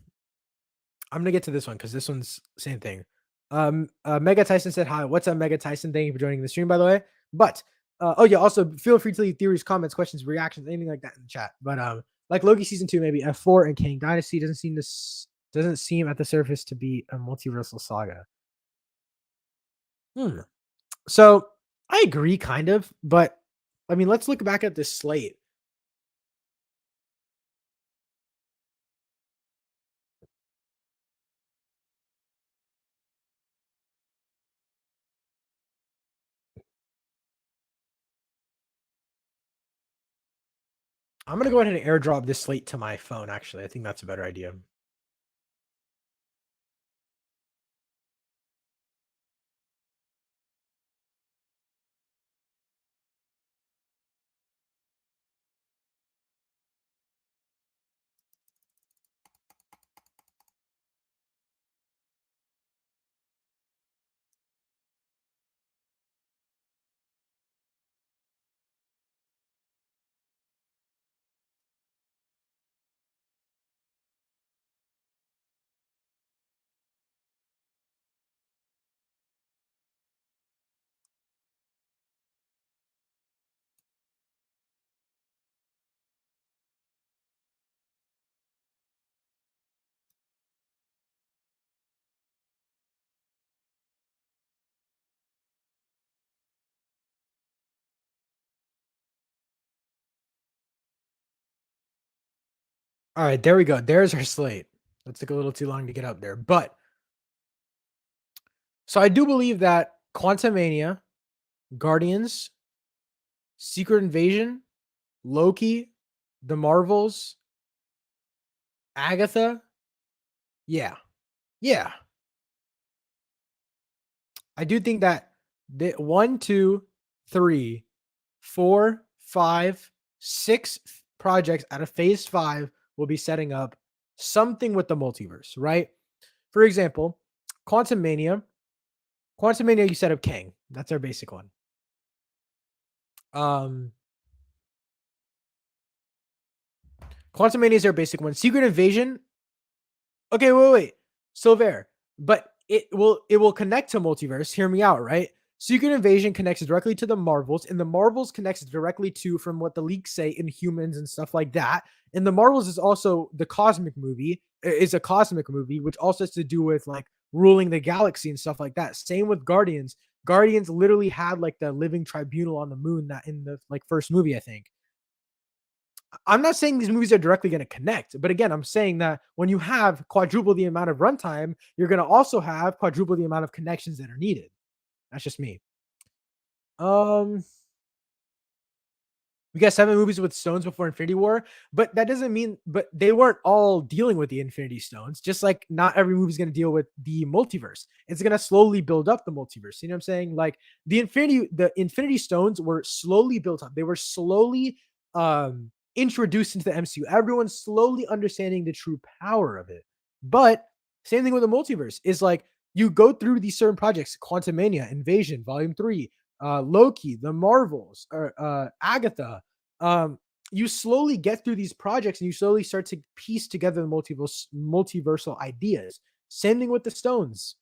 I'm gonna get to this one because this one's same thing. Mega Tyson said hi. What's up, Mega Tyson? Thank you for joining the stream, by the way. But oh yeah, also feel free to leave theories, comments, questions, reactions, anything like that in the chat. But like Loki season 2, maybe F4 and King Dynasty doesn't seem at the surface to be a multiversal saga. So I agree, kind of, but I mean, let's look back at this slate. I'm gonna go ahead and airdrop this slate to my phone. Actually, I think that's a better idea. All right, there we go. There's our slate. That took a little too long to get up there, but so I do believe that Quantumania, Guardians, Secret Invasion, Loki, The Marvels, Agatha. Yeah. Yeah. I do think that the 1, 2, 3, 4, 5, 6 projects out of phase 5 will be setting up something with the multiverse, right? For example, Quantum Mania, you set up Kang. That's our basic one. Quantum Mania is our basic one. Secret Invasion. Okay, wait. Still there. But it will connect to multiverse. Hear me out, right? Secret Invasion connects directly to the Marvels, and the Marvels connects directly to, from what the leaks say, Inhumans and stuff like that. And the Marvels is also the cosmic movie, is a cosmic movie, which also has to do with like ruling the galaxy and stuff like that. Same with Guardians. Guardians literally had like the living tribunal on the moon that in the like first movie, I think. I'm not saying these movies are directly going to connect, but again, I'm saying that when you have quadruple the amount of runtime, you're going to also have quadruple the amount of connections that are needed. That's just me. Um, we got 7 movies with stones before Infinity War, but that doesn't mean, but they weren't all dealing with the Infinity Stones. Just like not every movie is going to deal with the multiverse. It's going to slowly build up the multiverse. You know what I'm saying? Like the Infinity Stones were slowly built up. They were slowly introduced into the MCU. Everyone's slowly understanding the true power of it. But same thing with the multiverse is like you go through these certain projects, Quantumania, Invasion, Volume 3, Loki, the Marvels, or Agatha. You slowly get through these projects and you slowly start to piece together the multiversal ideas. Same thing with the Stones.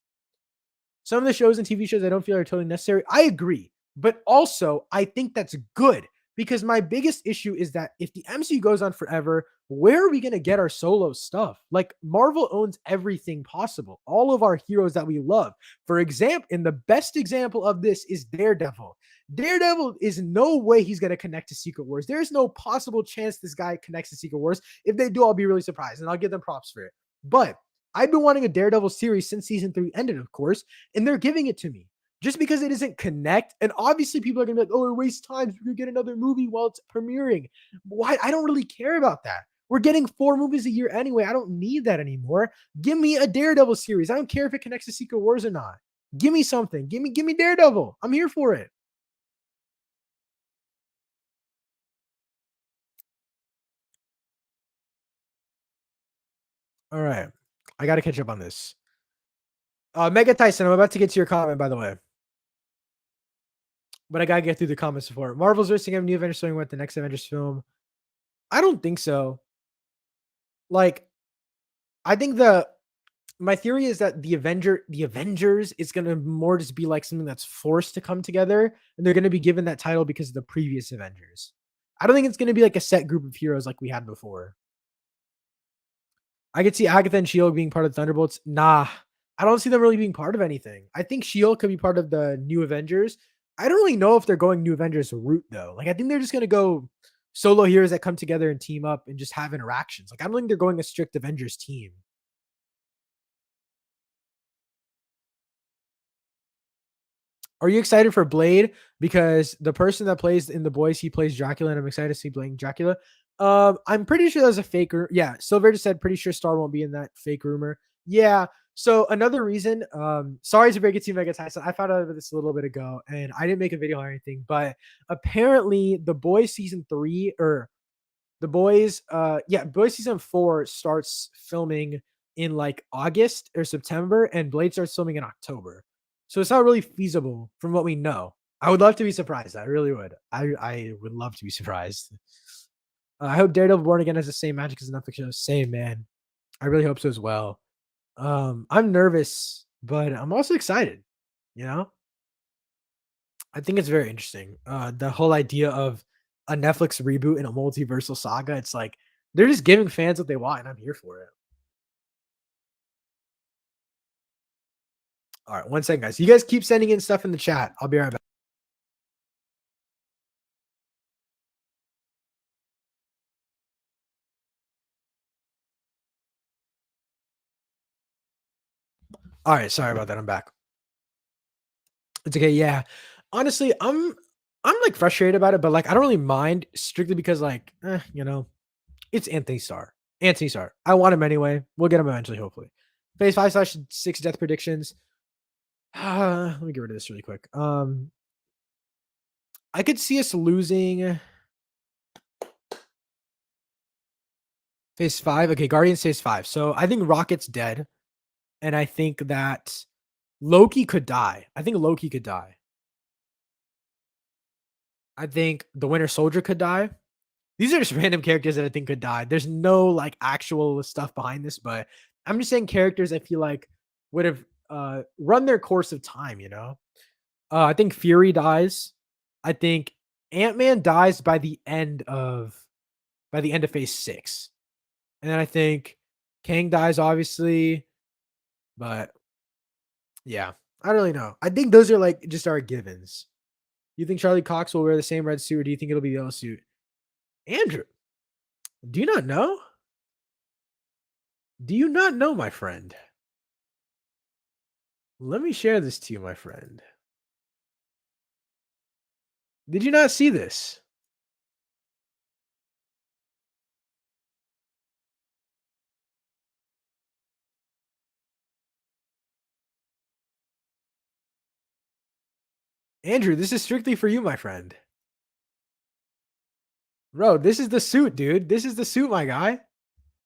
Some of the shows and TV shows I don't feel are totally necessary. I agree, but also I think that's good because my biggest issue is that if the MCU goes on forever, where are we going to get our solo stuff? Like Marvel owns everything possible, all of our heroes that we love. For example, and the best example of this is Daredevil. Daredevil is no way he's going to connect to Secret Wars. There's no possible chance this guy connects to Secret Wars. If they do, I'll be really surprised and I'll give them props for it. But I've been wanting a Daredevil series since season 3 ended, of course, and they're giving it to me. Just because it doesn't connect, and obviously people are gonna be like, "Oh, it wastes time. We could get another movie while it's premiering." Why? I don't really care about that. We're getting 4 movies a year anyway. I don't need that anymore. Give me a Daredevil series. I don't care if it connects to Secret Wars or not. Give me something. Give me Daredevil. I'm here for it. All right. I got to catch up on this. Mega Tyson, I'm about to get to your comment, by the way. But I gotta get through the comments before. Marvel's releasing a new Avengers starting with the next Avengers film. I don't think so. Like, I think my theory is that the Avengers is gonna more just be like something that's forced to come together, and they're gonna be given that title because of the previous Avengers. I don't think it's gonna be like a set group of heroes like we had before. I could see Agatha and Shield being part of Thunderbolts. Nah, I don't see them really being part of anything. I think Shield could be part of the new Avengers. I don't really know if they're going new Avengers route though. Like I think they're just gonna go solo heroes that come together and team up and just have interactions. Like I don't think they're going a strict Avengers team. Are you excited for Blade? Because the person that plays in The Boys, he plays Dracula, and I'm excited to see Blade Dracula. I'm pretty sure that's a fake. Yeah, Silver just said pretty sure Star won't be in that fake rumor. Yeah. So another reason, sorry to break it to you, Mega Tyson. I found out about this a little bit ago, and I didn't make a video or anything, but apparently The Boys season 3 or The Boys, Boys season 4 starts filming in like August or September, and Blade starts filming in October. So it's not really feasible from what we know. I would love to be surprised. I really would. I would love to be surprised. I hope Daredevil Born Again has the same magic as the Netflix show. Same, man. I really hope so as well. I'm nervous, but I'm also excited. You know, I think it's very interesting. The whole idea of a Netflix reboot in a multiversal saga. It's like they're just giving fans what they want, and I'm here for it. All right, one second, guys. You guys keep sending in stuff in the chat. I'll be right back. All right, sorry about that. I'm back. It's okay. Yeah, honestly, I'm like frustrated about it, but like I don't really mind strictly because like it's Anthony Starr. Anthony Starr. I want him anyway. We'll get him eventually, hopefully. Phase 5/6 death predictions. Let me get rid of this really quick. I could see us losing phase 5. Okay, Guardians phase 5. So I think Rocket's dead. And I think that Loki could die. I think Loki could die. I think the Winter Soldier could die. These are just random characters that I think could die. There's no like actual stuff behind this, but I'm just saying characters I feel like would have run their course of time, you know? I think Fury dies. I think Ant-Man dies by the end of phase 6. And then I think Kang dies, obviously, but yeah, I don't really know. I think those are like just our givens. You think Charlie Cox will wear the same red suit, or do you think it'll be the yellow suit? Andrew, do you not know? Do you not know, my friend? Let me share this to you, my friend. Did you not see this? Andrew, this is strictly for you, my friend. Bro, this is the suit, dude. This is the suit, my guy.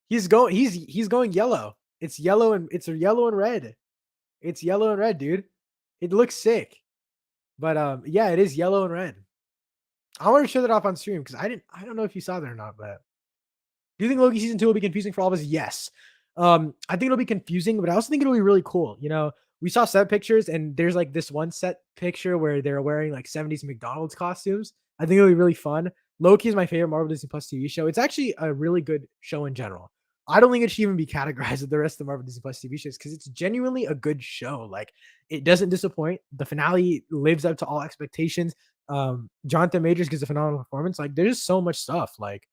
He's going yellow. It's yellow and it's a yellow and red. It's yellow and red, dude. It looks sick. But yeah, it is yellow and red. I want to show that off on stream because I don't know if you saw that or not, but do you think Loki season 2 will be confusing for all of us? Yes. I think it'll be confusing, but I also think it'll be really cool. You know, we saw set pictures and there's like this one set picture where they're wearing like 70s McDonald's costumes. I think it'll be really fun. Loki is my favorite Marvel Disney Plus TV show. It's actually a really good show in general. I don't think it should even be categorized with the rest of the Marvel Disney Plus TV shows because it's genuinely a good show. Like it doesn't disappoint. The finale lives up to all expectations. Jonathan Majors gives a phenomenal performance. Like there's just so much stuff. Like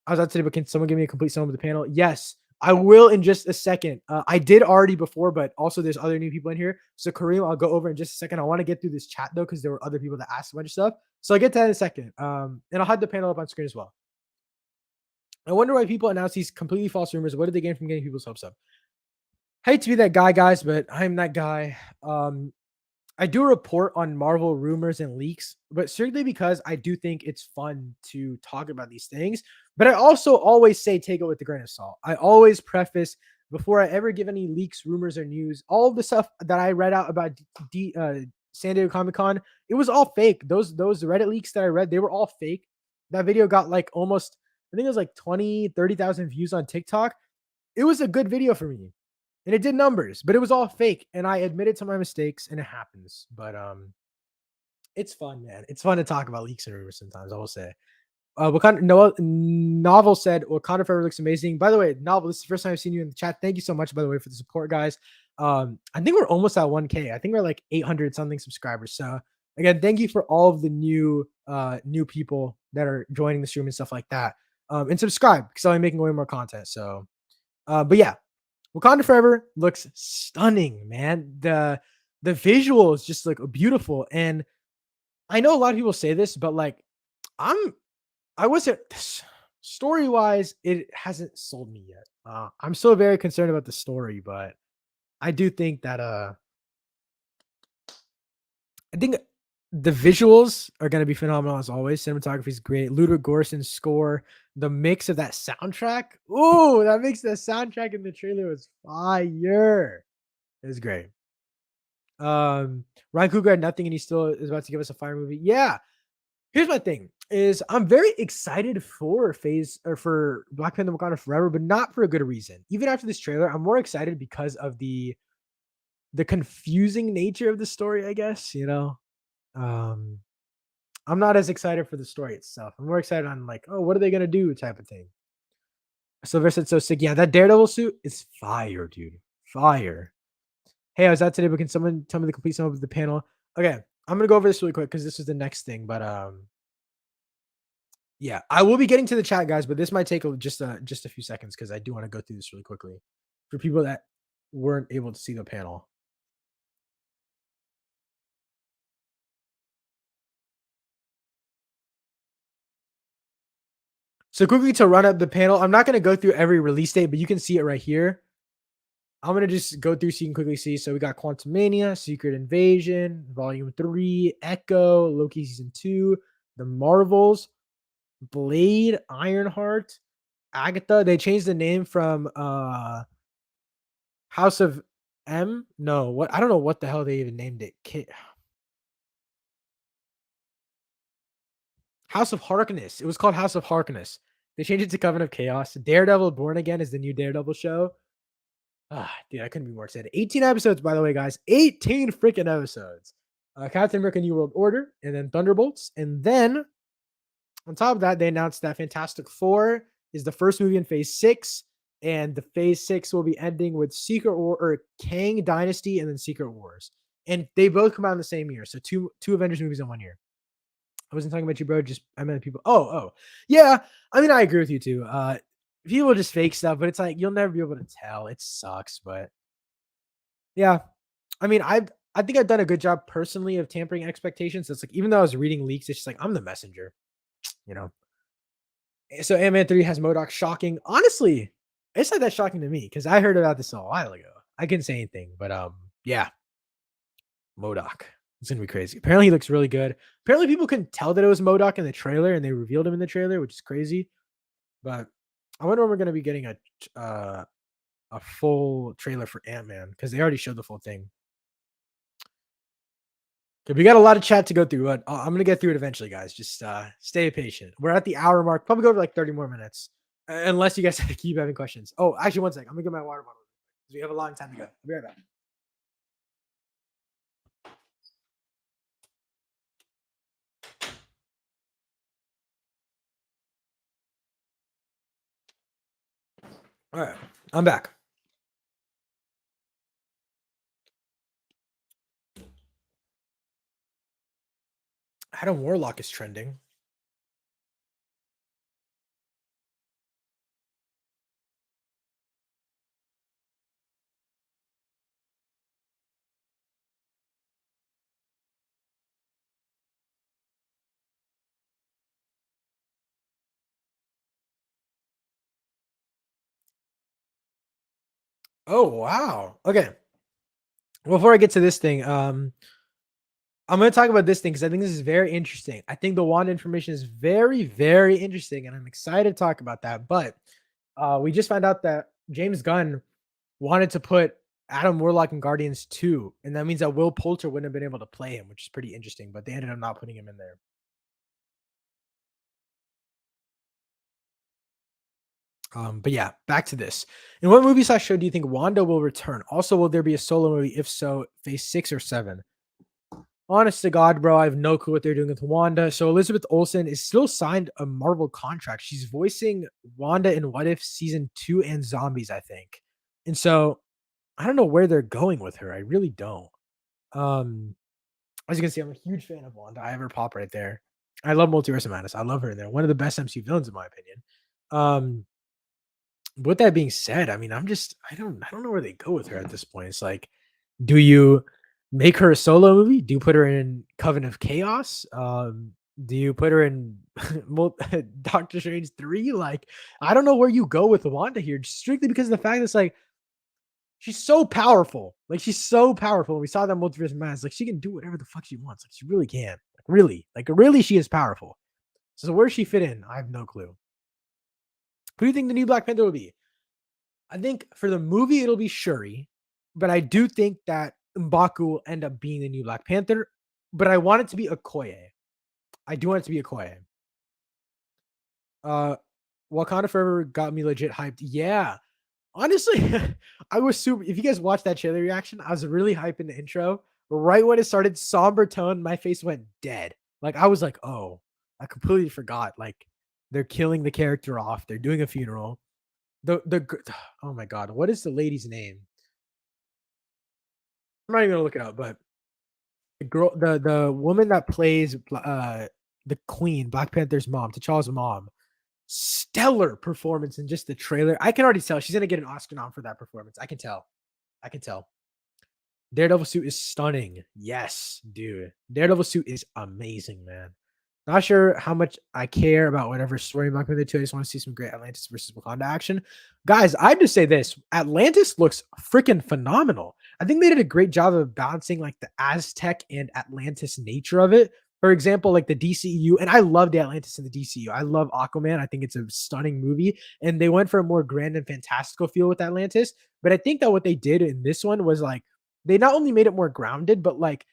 I was out today, but can someone give me a complete sum of the panel? Yes, I will in just a second. I did already before, but also there's other new people in here. So Kareem, I'll go over in just a second. I want to get through this chat though, because there were other people that asked a bunch of stuff. So I'll get to that in a second. And I'll have the panel up on screen as well. I wonder why people announce these completely false rumors. What did they gain from getting people's hopes up? Hate to be that guy, guys, but I'm that guy. I do report on Marvel rumors and leaks, but strictly because I do think it's fun to talk about these things. But I also always say take it with a grain of salt. I always preface before I ever give any leaks, rumors, or news, all of the stuff that I read out about San Diego Comic-Con, it was all fake. Those Reddit leaks that I read, they were all fake. That video got like almost, I think it was like 30,000 views on TikTok. It was a good video for me. And it did numbers, but it was all fake. And I admitted to my mistakes, and it happens. But it's fun, man. It's fun to talk about leaks and rumors sometimes. I will say. Wakanda Novel said Wakanda Forever looks amazing. By the way, Novel, this is the first time I've seen you in the chat. Thank you so much, by the way, for the support, guys. I think we're almost at 1K. I think we're like 800 something subscribers. So again, thank you for all of the new people that are joining the stream and stuff like that. And subscribe because I'll be making way more content. So, but yeah. Wakanda Forever looks stunning, man. The visuals just look beautiful. And I know a lot of people say this, but like I wasn't story-wise, it hasn't sold me yet. I'm still very concerned about the story, but I do think that I think the visuals are going to be phenomenal as always. Cinematography is great. Ludwig Göransson's score, the mix of that soundtrack. Ooh, that makes the soundtrack in the trailer was fire. It was great. Ryan Coogler had nothing, and he still is about to give us a fire movie. Yeah. Here's my thing: is I'm very excited for for Black Panther: Wakanda Forever, but not for a good reason. Even after this trailer, I'm more excited because of the confusing nature of the story. I guess I'm not as excited for the story itself. I'm more excited on like, oh, what are they gonna do type of thing. Silver said so sick. Yeah, that Daredevil suit is fire, dude. Fire. Hey, I was out today, but can someone tell me the complete sum of the panel? Okay, I'm gonna go over this really quick because this is the next thing. But yeah, I will be getting to the chat, guys, but this might take just a few seconds because I do want to go through this really quickly for people that weren't able to see the panel. So quickly to run up the panel, I'm not going to go through every release date, but you can see it right here. I'm going to just go through so you can quickly see. So we got Quantumania, Secret Invasion, Volume 3, Echo, Loki Season 2, The Marvels, Blade, Ironheart, Agatha. They changed the name from House of M. No, what I don't know what the hell they even named it. House of Harkness. It was called House of Harkness. They changed it to Coven of Chaos. Daredevil Born Again is the new Daredevil show. Dude, I couldn't be more excited. 18 episodes, by the way, guys. 18 freaking episodes. Captain America: New World Order, and then Thunderbolts, and then on top of that, they announced that Fantastic Four is the first movie in Phase 6, and the Phase 6 will be ending with Secret War or Kang Dynasty and then Secret Wars. And they both come out in the same year. So two Avengers movies in 1 year. I wasn't talking about you, bro. Just I meant people. Oh. Yeah. I mean, I agree with you too. People just fake stuff, but it's like you'll never be able to tell. It sucks, but yeah. I mean, I think I've done a good job personally of tampering expectations. It's like even though I was reading leaks, it's just like I'm the messenger, you know. So Ant-Man 3 has MODOK shocking. Honestly, it's not that shocking to me because I heard about this a while ago. I couldn't say anything, but yeah, MODOK. It's gonna be crazy. Apparently, he looks really good. Apparently, people couldn't tell that it was MODOK in the trailer, and they revealed him in the trailer, which is crazy. But I wonder when we're gonna be getting a full trailer for Ant-Man because they already showed the full thing. Okay, we got a lot of chat to go through, but I'm gonna get through it eventually, guys. Just stay patient. We're at the hour mark. Probably go over like 30 more minutes, unless you guys keep having questions. Oh, actually, one second. I'm gonna get my water bottle. We have a long time to go. I'll be right back. All right, I'm back. Adam Warlock is trending. Oh wow. Okay. Before I get to this thing, I'm going to talk about this thing because I think this is very interesting. I think the Wanda information is very, very interesting, and I'm excited to talk about that. But we just found out that James Gunn wanted to put Adam Warlock in Guardians 2, and that means that Will Poulter wouldn't have been able to play him, which is pretty interesting. But they ended up not putting him in there. But yeah, back to this. In what movie/show do you think Wanda will return? Also, will there be a solo movie? If so, Phase 6 or 7? Honest to God, bro, I have no clue what they're doing with Wanda. So Elizabeth Olsen is still signed a Marvel contract. She's voicing Wanda in What If Season 2 and Zombies, I think. And so I don't know where they're going with her. I really don't. Um, as you can see, I'm a huge fan of Wanda. I have her pop right there. I love Multiverse of Madness. I love her in there. One of the best MCU villains, in my opinion. With that being said, I mean, I don't know where they go with her at this point. It's like, do you make her a solo movie? Do you put her in Coven of Chaos? Do you put her in Doctor Strange 3? Like, I don't know where you go with Wanda here, just strictly because of the fact that it's like she's so powerful. Like, she's so powerful. We saw that Multiverse of Madness. Like, she can do whatever the fuck she wants. Like, she really can. Like, really, she is powerful. So where does she fit in? I have no clue. Who do you think the new Black Panther will be? I think for the movie, it'll be Shuri, but I do think that M'Baku will end up being the new Black Panther, but I want it to be Okoye. I do want it to be Okoye. Wakanda Forever got me legit hyped. Yeah. Honestly, I was super. If you guys watched that trailer reaction, I was really hyped in the intro. Right when it started, somber tone, my face went dead. Like, I was like, oh, I completely forgot. Like, they're killing the character off. They're doing a funeral. Oh my god, what is the lady's name? I'm not even gonna look it up, but the woman that plays the queen, Black Panther's mom, T'Challa's mom, stellar performance in just the trailer. I can already tell she's gonna get an Oscar nom for that performance. I can tell. I can tell. Daredevil suit is stunning. Yes, dude. Daredevil suit is amazing, man. Not sure how much I care about whatever story Black Panther 2. I just want to see some great Atlantis versus Wakanda action. Guys, I just say this. Atlantis looks freaking phenomenal. I think they did a great job of balancing like the Aztec and Atlantis nature of it. For example, like the DCU, and I love the Atlantis in the DCU. I love Aquaman. I think it's a stunning movie. And they went for a more grand and fantastical feel with Atlantis. But I think that what they did in this one was like they not only made it more grounded, but like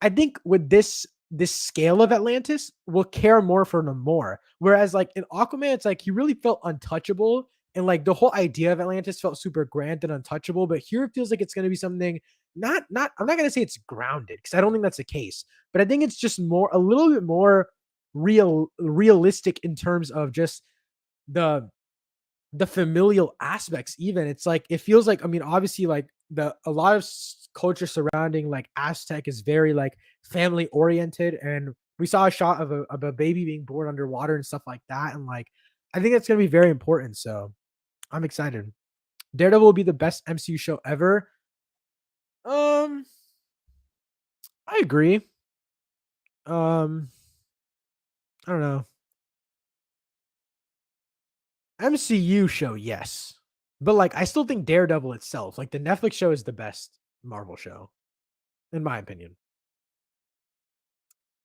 I think with this scale of Atlantis, will care more for them more. Whereas like in Aquaman, it's like he really felt untouchable. And like the whole idea of Atlantis felt super grand and untouchable. But here it feels like it's going to be something not I'm not gonna say it's grounded because I don't think that's the case, but I think it's just more a little bit more realistic in terms of just the the familial aspects even. It's like it feels like I mean, obviously, like the a lot of culture surrounding like Aztec is very like family oriented, and we saw a shot of a baby being born underwater and stuff like that, and like I think it's gonna be very important. So I'm excited. Daredevil will be the best MCU show ever. Um, I agree. Um, I don't know. MCU show, yes. But like I still think Daredevil itself, like the Netflix show is the best Marvel show, in my opinion.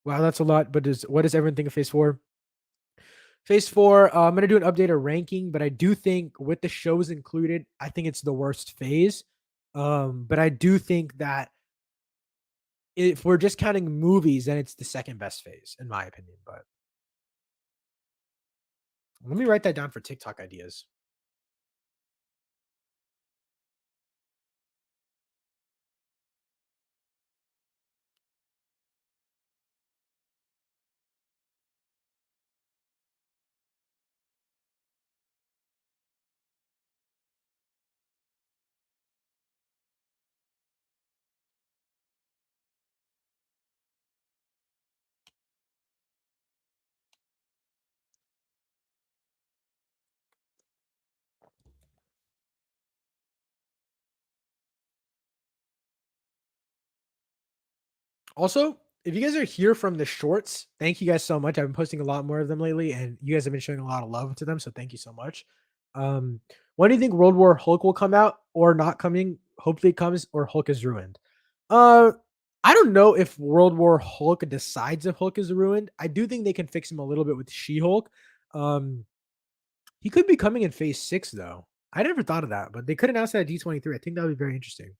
Wow, that's a lot. But does what does everyone think of Phase 4? Phase 4, I'm gonna do an updated ranking, but I do think with the shows included, I think it's the worst phase. But I do think that if we're just counting movies, then it's the second best phase, in my opinion. But let me write that down for TikTok ideas. Also, if you guys are here from the shorts, thank you guys so much. I've been posting a lot more of them lately, and you guys have been showing a lot of love to them. So thank you so much. Um, when do you think World War Hulk will come out or not coming? Hopefully it comes or Hulk is ruined. Uh, I don't know if World War Hulk decides if Hulk is ruined. I do think they can fix him a little bit with She-Hulk. Um, he could be coming in Phase 6 though. I never thought of that, but they could announce that at D23. I think that would be very interesting.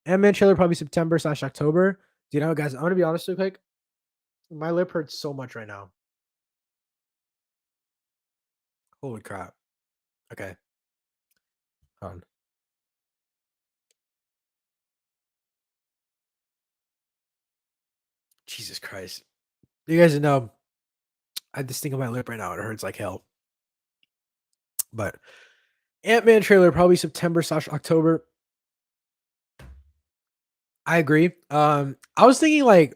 Ant-Man trailer probably September/October. Do you know, guys? I'm gonna be honest real quick. My lip hurts so much right now. Holy crap. Okay. Hold on. Jesus Christ. You guys know I have this thing on my lip right now. It hurts like hell. But Ant-Man trailer probably September/October. I agree. I was thinking like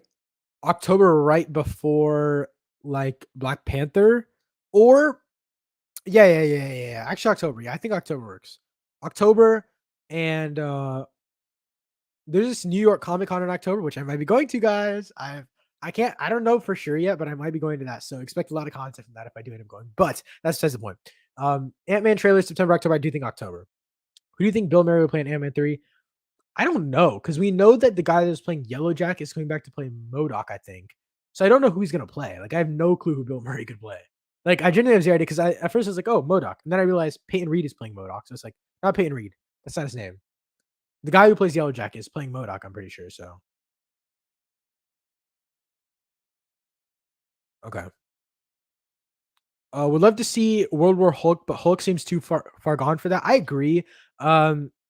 October right before like Black Panther or yeah. Actually October. Yeah, I think October works. October and there's this New York Comic Con in October, which I might be going to, guys. I don't know for sure yet, but I might be going to that. So expect a lot of content from that if I do end up going. But that's just the point. Ant-Man trailer September, October. I do think October. Who do you think Bill Murray will play in Ant-Man 3? I don't know, because we know that the guy that's playing Yellow Jack is coming back to play MODOK, I think. So I don't know who he's gonna play. Like I have no clue who Bill Murray could play. Like I genuinely have zero idea because I at first I was like, oh, MODOK. And then I realized Peyton Reed is playing MODOK. So it's like, not Peyton Reed. That's not his name. The guy who plays Yellow Jack is playing MODOK, I'm pretty sure. So okay. Would love to see World War Hulk, but Hulk seems too far gone for that. I agree.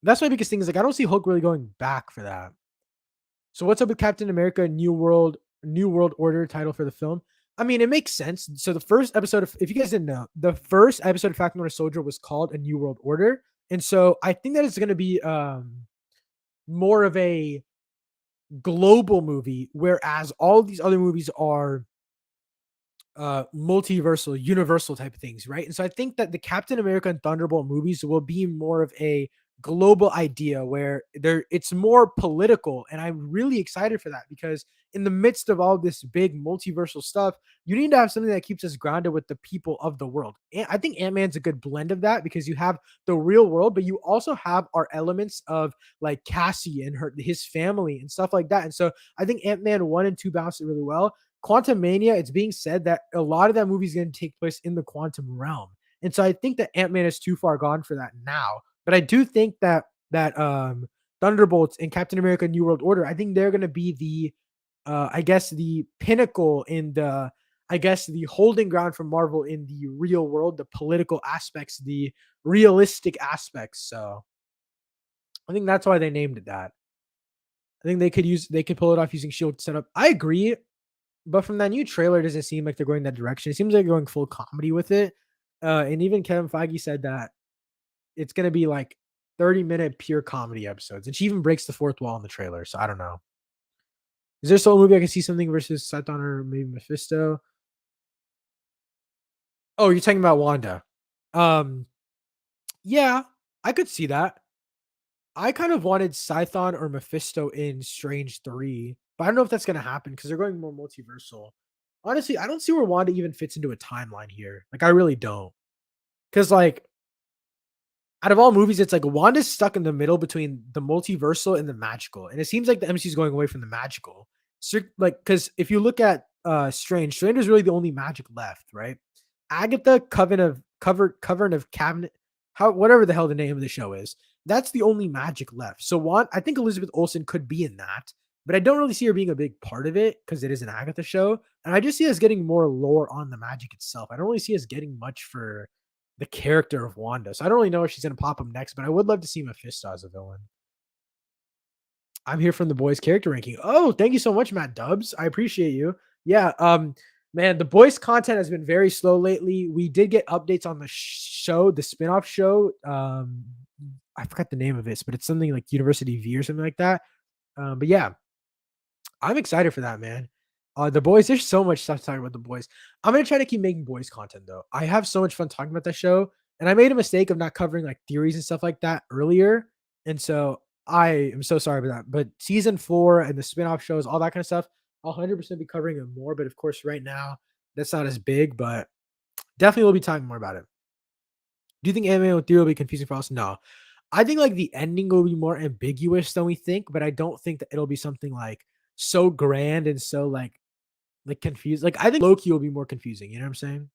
That's my biggest thing is like I don't see Hulk really going back for that. So what's up with Captain America New World Order title for the film? I mean, it makes sense. So the first episode of if you guys didn't know, the first episode of Falcon Winter Soldier was called A New World Order. And so I think that it's going to be more of a global movie whereas all these other movies are multiversal, universal type of things, right? And so I think that the Captain America and Thunderbolt movies will be more of a global idea where there it's more political, and I'm really excited for that because in the midst of all this big multiversal stuff, you need to have something that keeps us grounded with the people of the world. And I think Ant-Man's a good blend of that because you have the real world, but you also have our elements of like Cassie and his family and stuff like that. And so I think Ant-Man 1 and 2 balance it really well. Quantum Mania, it's being said that a lot of that movie is going to take place in the quantum realm. And so I think that Ant-Man is too far gone for that now. But I do think that Thunderbolts and Captain America New World Order, I think they're going to be the I guess the pinnacle in the I guess the holding ground for Marvel in the real world, the political aspects, the realistic aspects. So I think that's why they named it that. I think they could pull it off using Shield setup. I agree, but from that new trailer, it doesn't seem like they're going that direction. It seems like they're going full comedy with it. And even Kevin Feige said that it's gonna be like 30-minute pure comedy episodes, and she even breaks the fourth wall in the trailer. So I don't know. Is there still a movie I can see something versus Satan or maybe Mephisto? Oh, you're talking about Wanda. Um, yeah, I could see that. I kind of wanted Scython or Mephisto in Strange 3, but I don't know if that's gonna happen because they're going more multiversal. Honestly, I don't see where Wanda even fits into a timeline here. Like, I really don't. Because like out of all movies, it's like Wanda's stuck in the middle between the multiversal and the magical, and it seems like the MCU is going away from the magical. So, like, because if you look at Strange is really the only magic left, right? Agatha, Coven of Cabinet, how whatever the hell the name of the show is, that's the only magic left. So, I think Elizabeth Olsen could be in that, but I don't really see her being a big part of it because it is an Agatha show, and I just see us getting more lore on the magic itself. I don't really see us getting much for the character of Wanda. So I don't really know if she's gonna pop up next, but I would love to see Mephisto as a villain. I'm here from the boys character ranking. Oh, thank you so much, Matt Dubs. I appreciate you. Yeah, man, the boys content has been very slow lately. We did get updates on the show, the spin-off show. I forgot the name of it, but it's something like University V or something like that. But yeah, I'm excited for that, man. The boys, there's so much stuff to talk about the boys. I'm gonna try to keep making boys content though. I have so much fun talking about that show, and I made a mistake of not covering like theories and stuff like that earlier, and so I am so sorry about that. But season 4 and the spin-off shows, all that kind of stuff, I'll 100% be covering it more. But of course, right now that's not as big, but definitely we'll be talking more about it. Do you think anime with theory will be confusing for us? No, I think like the ending will be more ambiguous than we think, but I don't think that it'll be something like so grand and so like confused. Like I think Loki will be more confusing. You know what I'm saying?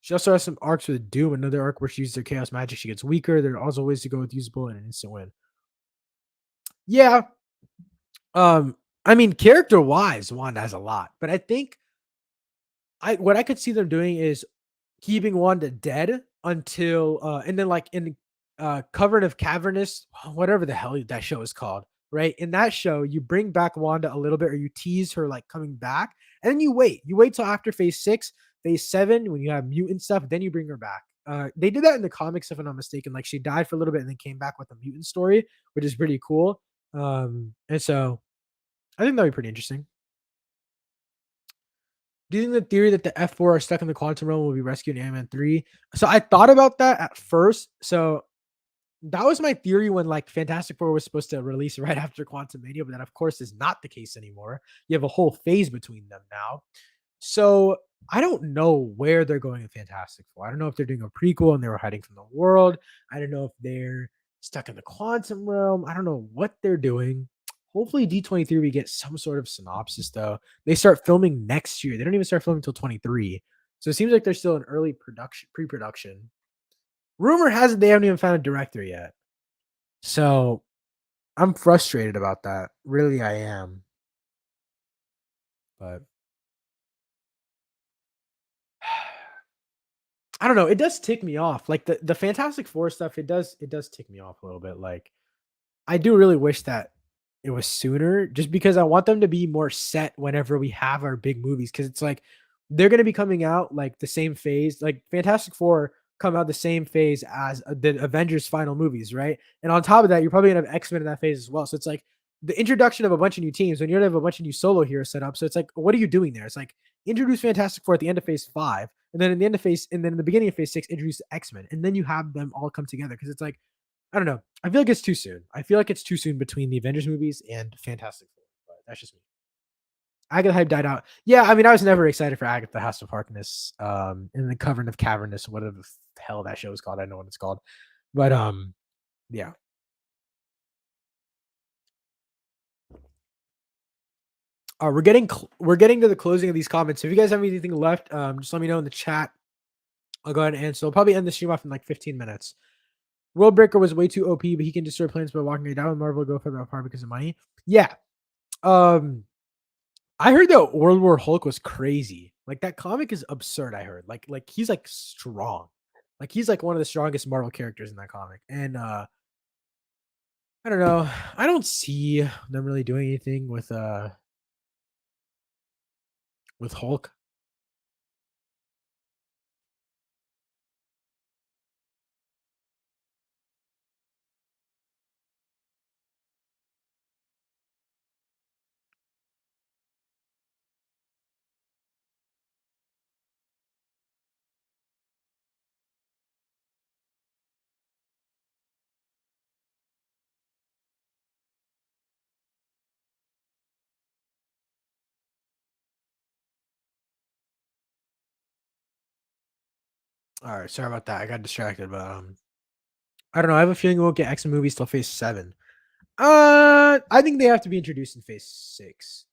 She also has some arcs with Doom. Another arc where she uses her chaos magic, she gets weaker. There are also ways to go with usable and an instant win. Yeah. Um. I mean, character wise, Wanda has a lot, but I think what I could see them doing is keeping Wanda dead until and then like in Covered of Cavernous, whatever the hell that show is called, right? In that show, you bring back Wanda a little bit or you tease her like coming back, and then you wait. You wait till after phase 6, phase 7, when you have mutant stuff, then you bring her back. They did that in the comics, if I'm not mistaken. Like she died for a little bit and then came back with a mutant story, which is pretty cool. And so I think that'd be pretty interesting. Do you think the theory that the F4 are stuck in the quantum realm will be rescued in Ant-Man 3? So I thought about that at first. So that was my theory when like Fantastic Four was supposed to release right after Quantum Mania, but that of course is not the case anymore. You have a whole phase between them now. So I don't know where they're going in Fantastic Four. I don't know if they're doing a prequel and they were hiding from the world. I don't know if they're stuck in the quantum realm. I don't know what they're doing. Hopefully, D23 we get some sort of synopsis though. They start filming next year. They don't even start filming until 23. So it seems like they're still in early production, pre-production. Rumor has it they haven't even found a director yet. So I'm frustrated about that. Really, I am. But I don't know. It does tick me off. Like the Fantastic Four stuff, it does tick me off a little bit. Like I do really wish that it was sooner, just because I want them to be more set whenever we have our big movies. Because it's like they're gonna be coming out like the same phase. Like Fantastic Four come out the same phase as the Avengers final movies, right? And on top of that, you're probably gonna have X-Men in that phase as well. So it's like the introduction of a bunch of new teams when you're gonna have a bunch of new solo heroes set up. So it's like, what are you doing there? It's like introduce Fantastic Four at the end of phase 5, and then in the end of phase, and then in the beginning of phase 6, introduce X-Men, and then you have them all come together. Because it's like I don't know. I feel like it's too soon. I feel like it's too soon between the Avengers movies and Fantastic Four, but that's just me. Agatha hype died out. Yeah, I mean, I was never excited for Agatha House of Harkness, in the Coven of Cavernous, whatever the hell that show is called. I know what it's called, but yeah. We're getting to the closing of these comments. If you guys have anything left, just let me know in the chat. I'll go ahead and answer. I'll probably end the stream off in like 15 minutes. World Breaker was way too OP, but he can destroy planets by walking it down. With Marvel go further apart because of money. Yeah. Um, I heard that World War Hulk was crazy. Like that comic is absurd. I heard like he's like strong. Like he's like one of the strongest Marvel characters in that comic. And I don't know. I don't see them really doing anything with Hulk. All right, sorry about that. I got distracted, but I don't know. I have a feeling we won't get X-Men movies till Phase 7. I think they have to be introduced in Phase 6.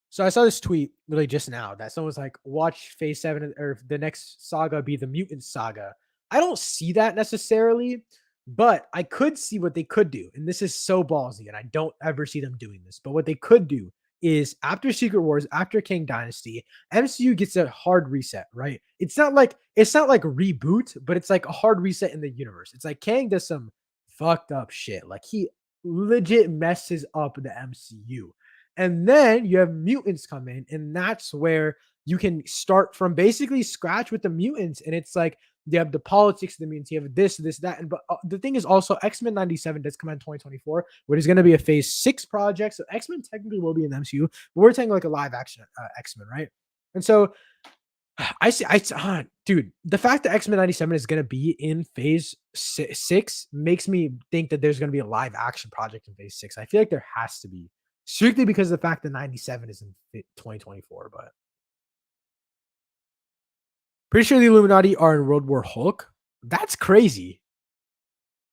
So I saw this tweet really just now that someone was like, "Watch Phase 7 or the next saga be the Mutant Saga." I don't see that necessarily, but I could see what they could do. And this is so ballsy, and I don't ever see them doing this. But what they could do is after Secret Wars, after King Dynasty, MCU gets a hard reset, right? It's not like reboot, but it's like a hard reset in the universe. It's like Kang does some fucked up shit. Like he legit messes up the MCU. And then you have mutants come in, and that's where you can start from basically scratch with the mutants. And it's like you have the politics of the mutants, you have this, that. And but the thing is also X-Men 97 does come out in 2024, which is going to be a phase 6 project. So X-Men technically will be in the MCU, but we're taking like a live action X-Men, right? And so dude, the fact that X-Men 97 is going to be in phase 6 makes me think that there's going to be a live action project in phase 6. I feel like there has to be, strictly because of the fact that 97 is in 2024. But pretty sure the Illuminati are in World War Hulk. That's crazy.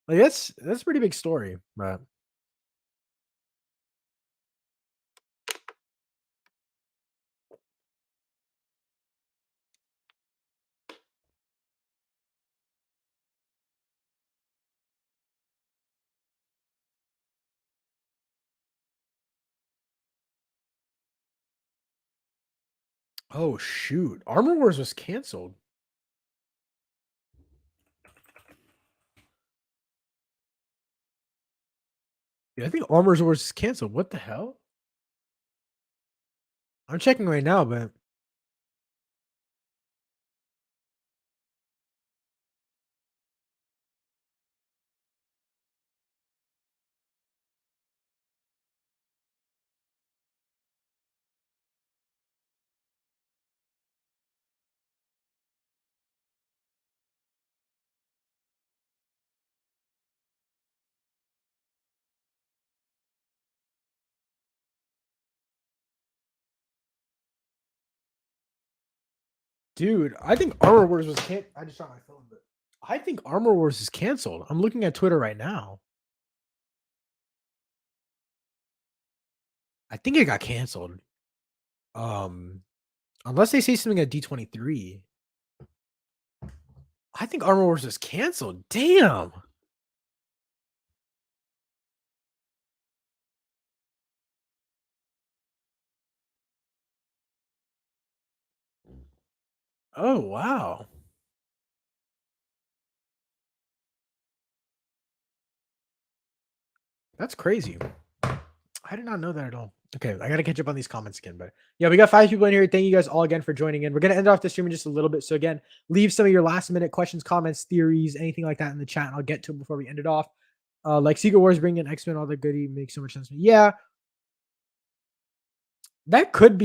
Like that's a pretty big story. But oh shoot, Armor Wars was canceled. Yeah, I think Armor Wars is canceled. What the hell? I'm checking right now, but dude, I think Armor Wars was canceled. I just shot my phone, but I think Armor Wars is canceled. I'm looking at Twitter right now. I think it got canceled. Um, Unless they say something at D23. I think Armor Wars is canceled. Damn. Oh wow. That's crazy. I did not know that at all. Okay, I gotta catch up on these comments again. But yeah, we got 5 people in here. Thank you guys all again for joining in. We're gonna end off the stream in just a little bit. So again, leave some of your last minute questions, comments, theories, anything like that in the chat, and I'll get to them before we end it off. Like Secret Wars bringing in X-Men, all the goodie makes so much sense to me. Yeah, that could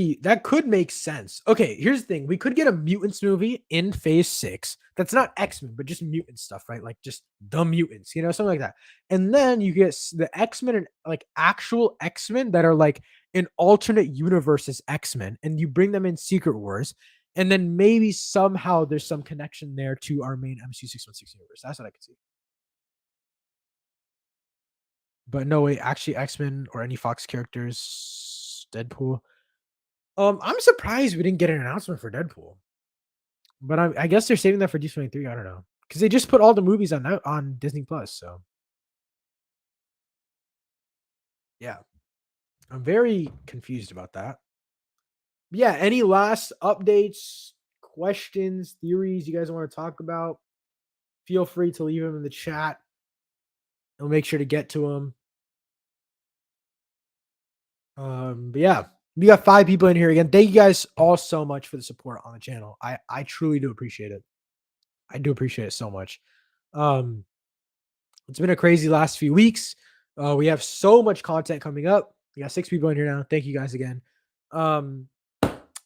make sense. Okay, here's the thing. We could get a mutants movie in phase 6. That's not X-Men, but just mutant stuff, right? Like just the mutants, something like that. And then you get the X-Men and like actual X-Men that are like an alternate universes X-Men, and you bring them in Secret Wars, and then maybe somehow there's some connection there to our main MCU 616 universe. That's what I could see. But no way, actually X-Men or any Fox characters, Deadpool. I'm surprised we didn't get an announcement for Deadpool, but I guess they're saving that for D23. I don't know, because they just put all the movies on Disney Plus. So yeah, I'm very confused about that. But yeah, any last updates, questions, theories you guys want to talk about? Feel free to leave them in the chat. I'll make sure to get to them. But yeah, we got 5 people in here again. Thank you guys all so much for the support on the channel. I truly do appreciate it. I do appreciate it so much. Um, it's been a crazy last few weeks. We have so much content coming up. We got 6 people in here now. Thank you guys again. Um,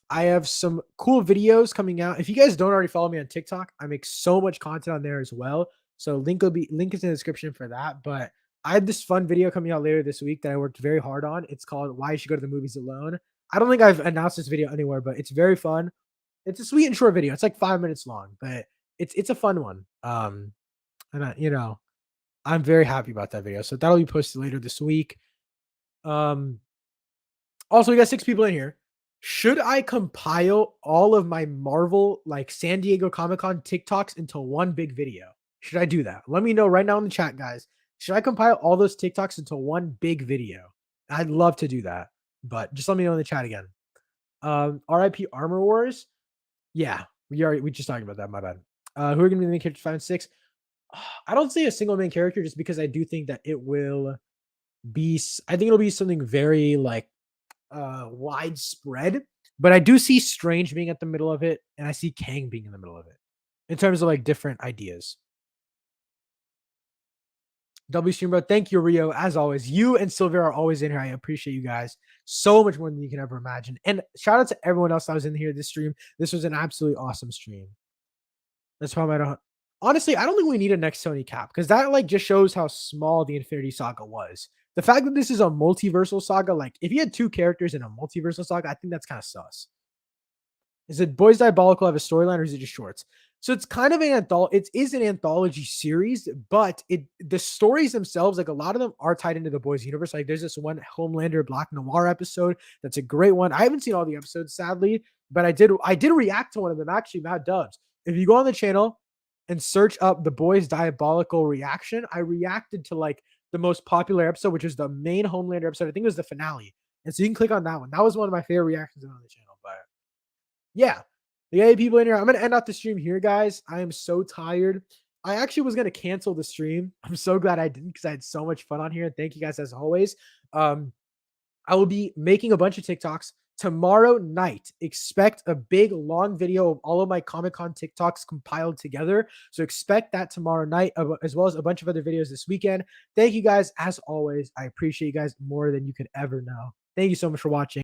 I have some cool videos coming out. If you guys don't already follow me on TikTok, I make so much content on there as well. So link is in the description for that. But I have this fun video coming out later this week that I worked very hard on. It's called "Why You Should Go to the Movies Alone." I don't think I've announced this video anywhere, but it's very fun. It's a sweet and short video. It's like 5 minutes long, but it's a fun one. And I'm very happy about that video. So that'll be posted later this week. Um, Also, we got 6 people in here. Should I compile all of my Marvel, like San Diego Comic-Con TikToks into one big video? Should I do that? Let me know right now in the chat, guys. Should I compile all those TikToks into one big video? I'd love to do that, but just let me know in the chat again. RIP Armor Wars. Yeah, we just talked about that. My bad. Who are going to be the main characters 5 and 6? I don't say a single main character just because I do think that it will be. I think it'll be something very like widespread, but I do see Strange being at the middle of it, and I see Kang being in the middle of it in terms of like different ideas. W Stream Bro, thank you, Rio. As always, you and Sylvia are always in here. I appreciate you guys so much more than you can ever imagine. And shout out to everyone else that was in here this stream. This was an absolutely awesome stream. That's probably I don't honestly, I don't think we need a next Sony cap because that like just shows how small the Infinity Saga was. The fact that this is a multiversal saga, like if you had 2 characters in a multiversal saga, I think that's kind of sus. Is it Boys Diabolical have a storyline or is it just shorts? So it's kind of an anthology. It is an anthology series, but the stories themselves, like a lot of them are tied into the Boys universe. Like there's this one Homelander Black Noir episode that's a great one. I haven't seen all the episodes, sadly, but I did react to one of them actually, Mad Dubs. If you go on the channel and search up the Boys Diabolical reaction, I reacted to like the most popular episode, which is the main Homelander episode. I think it was the finale. And so you can click on that one. That was one of my favorite reactions on the channel. But yeah, the 8 people in here. I'm going to end off the stream here, guys. I am so tired. I actually was going to cancel the stream. I'm so glad I didn't because I had so much fun on here. Thank you guys as always. I will be making a bunch of TikToks tomorrow night. Expect a big long video of all of my Comic-Con TikToks compiled together. So expect that tomorrow night, as well as a bunch of other videos this weekend. Thank you guys as always. I appreciate you guys more than you could ever know. Thank you so much for watching.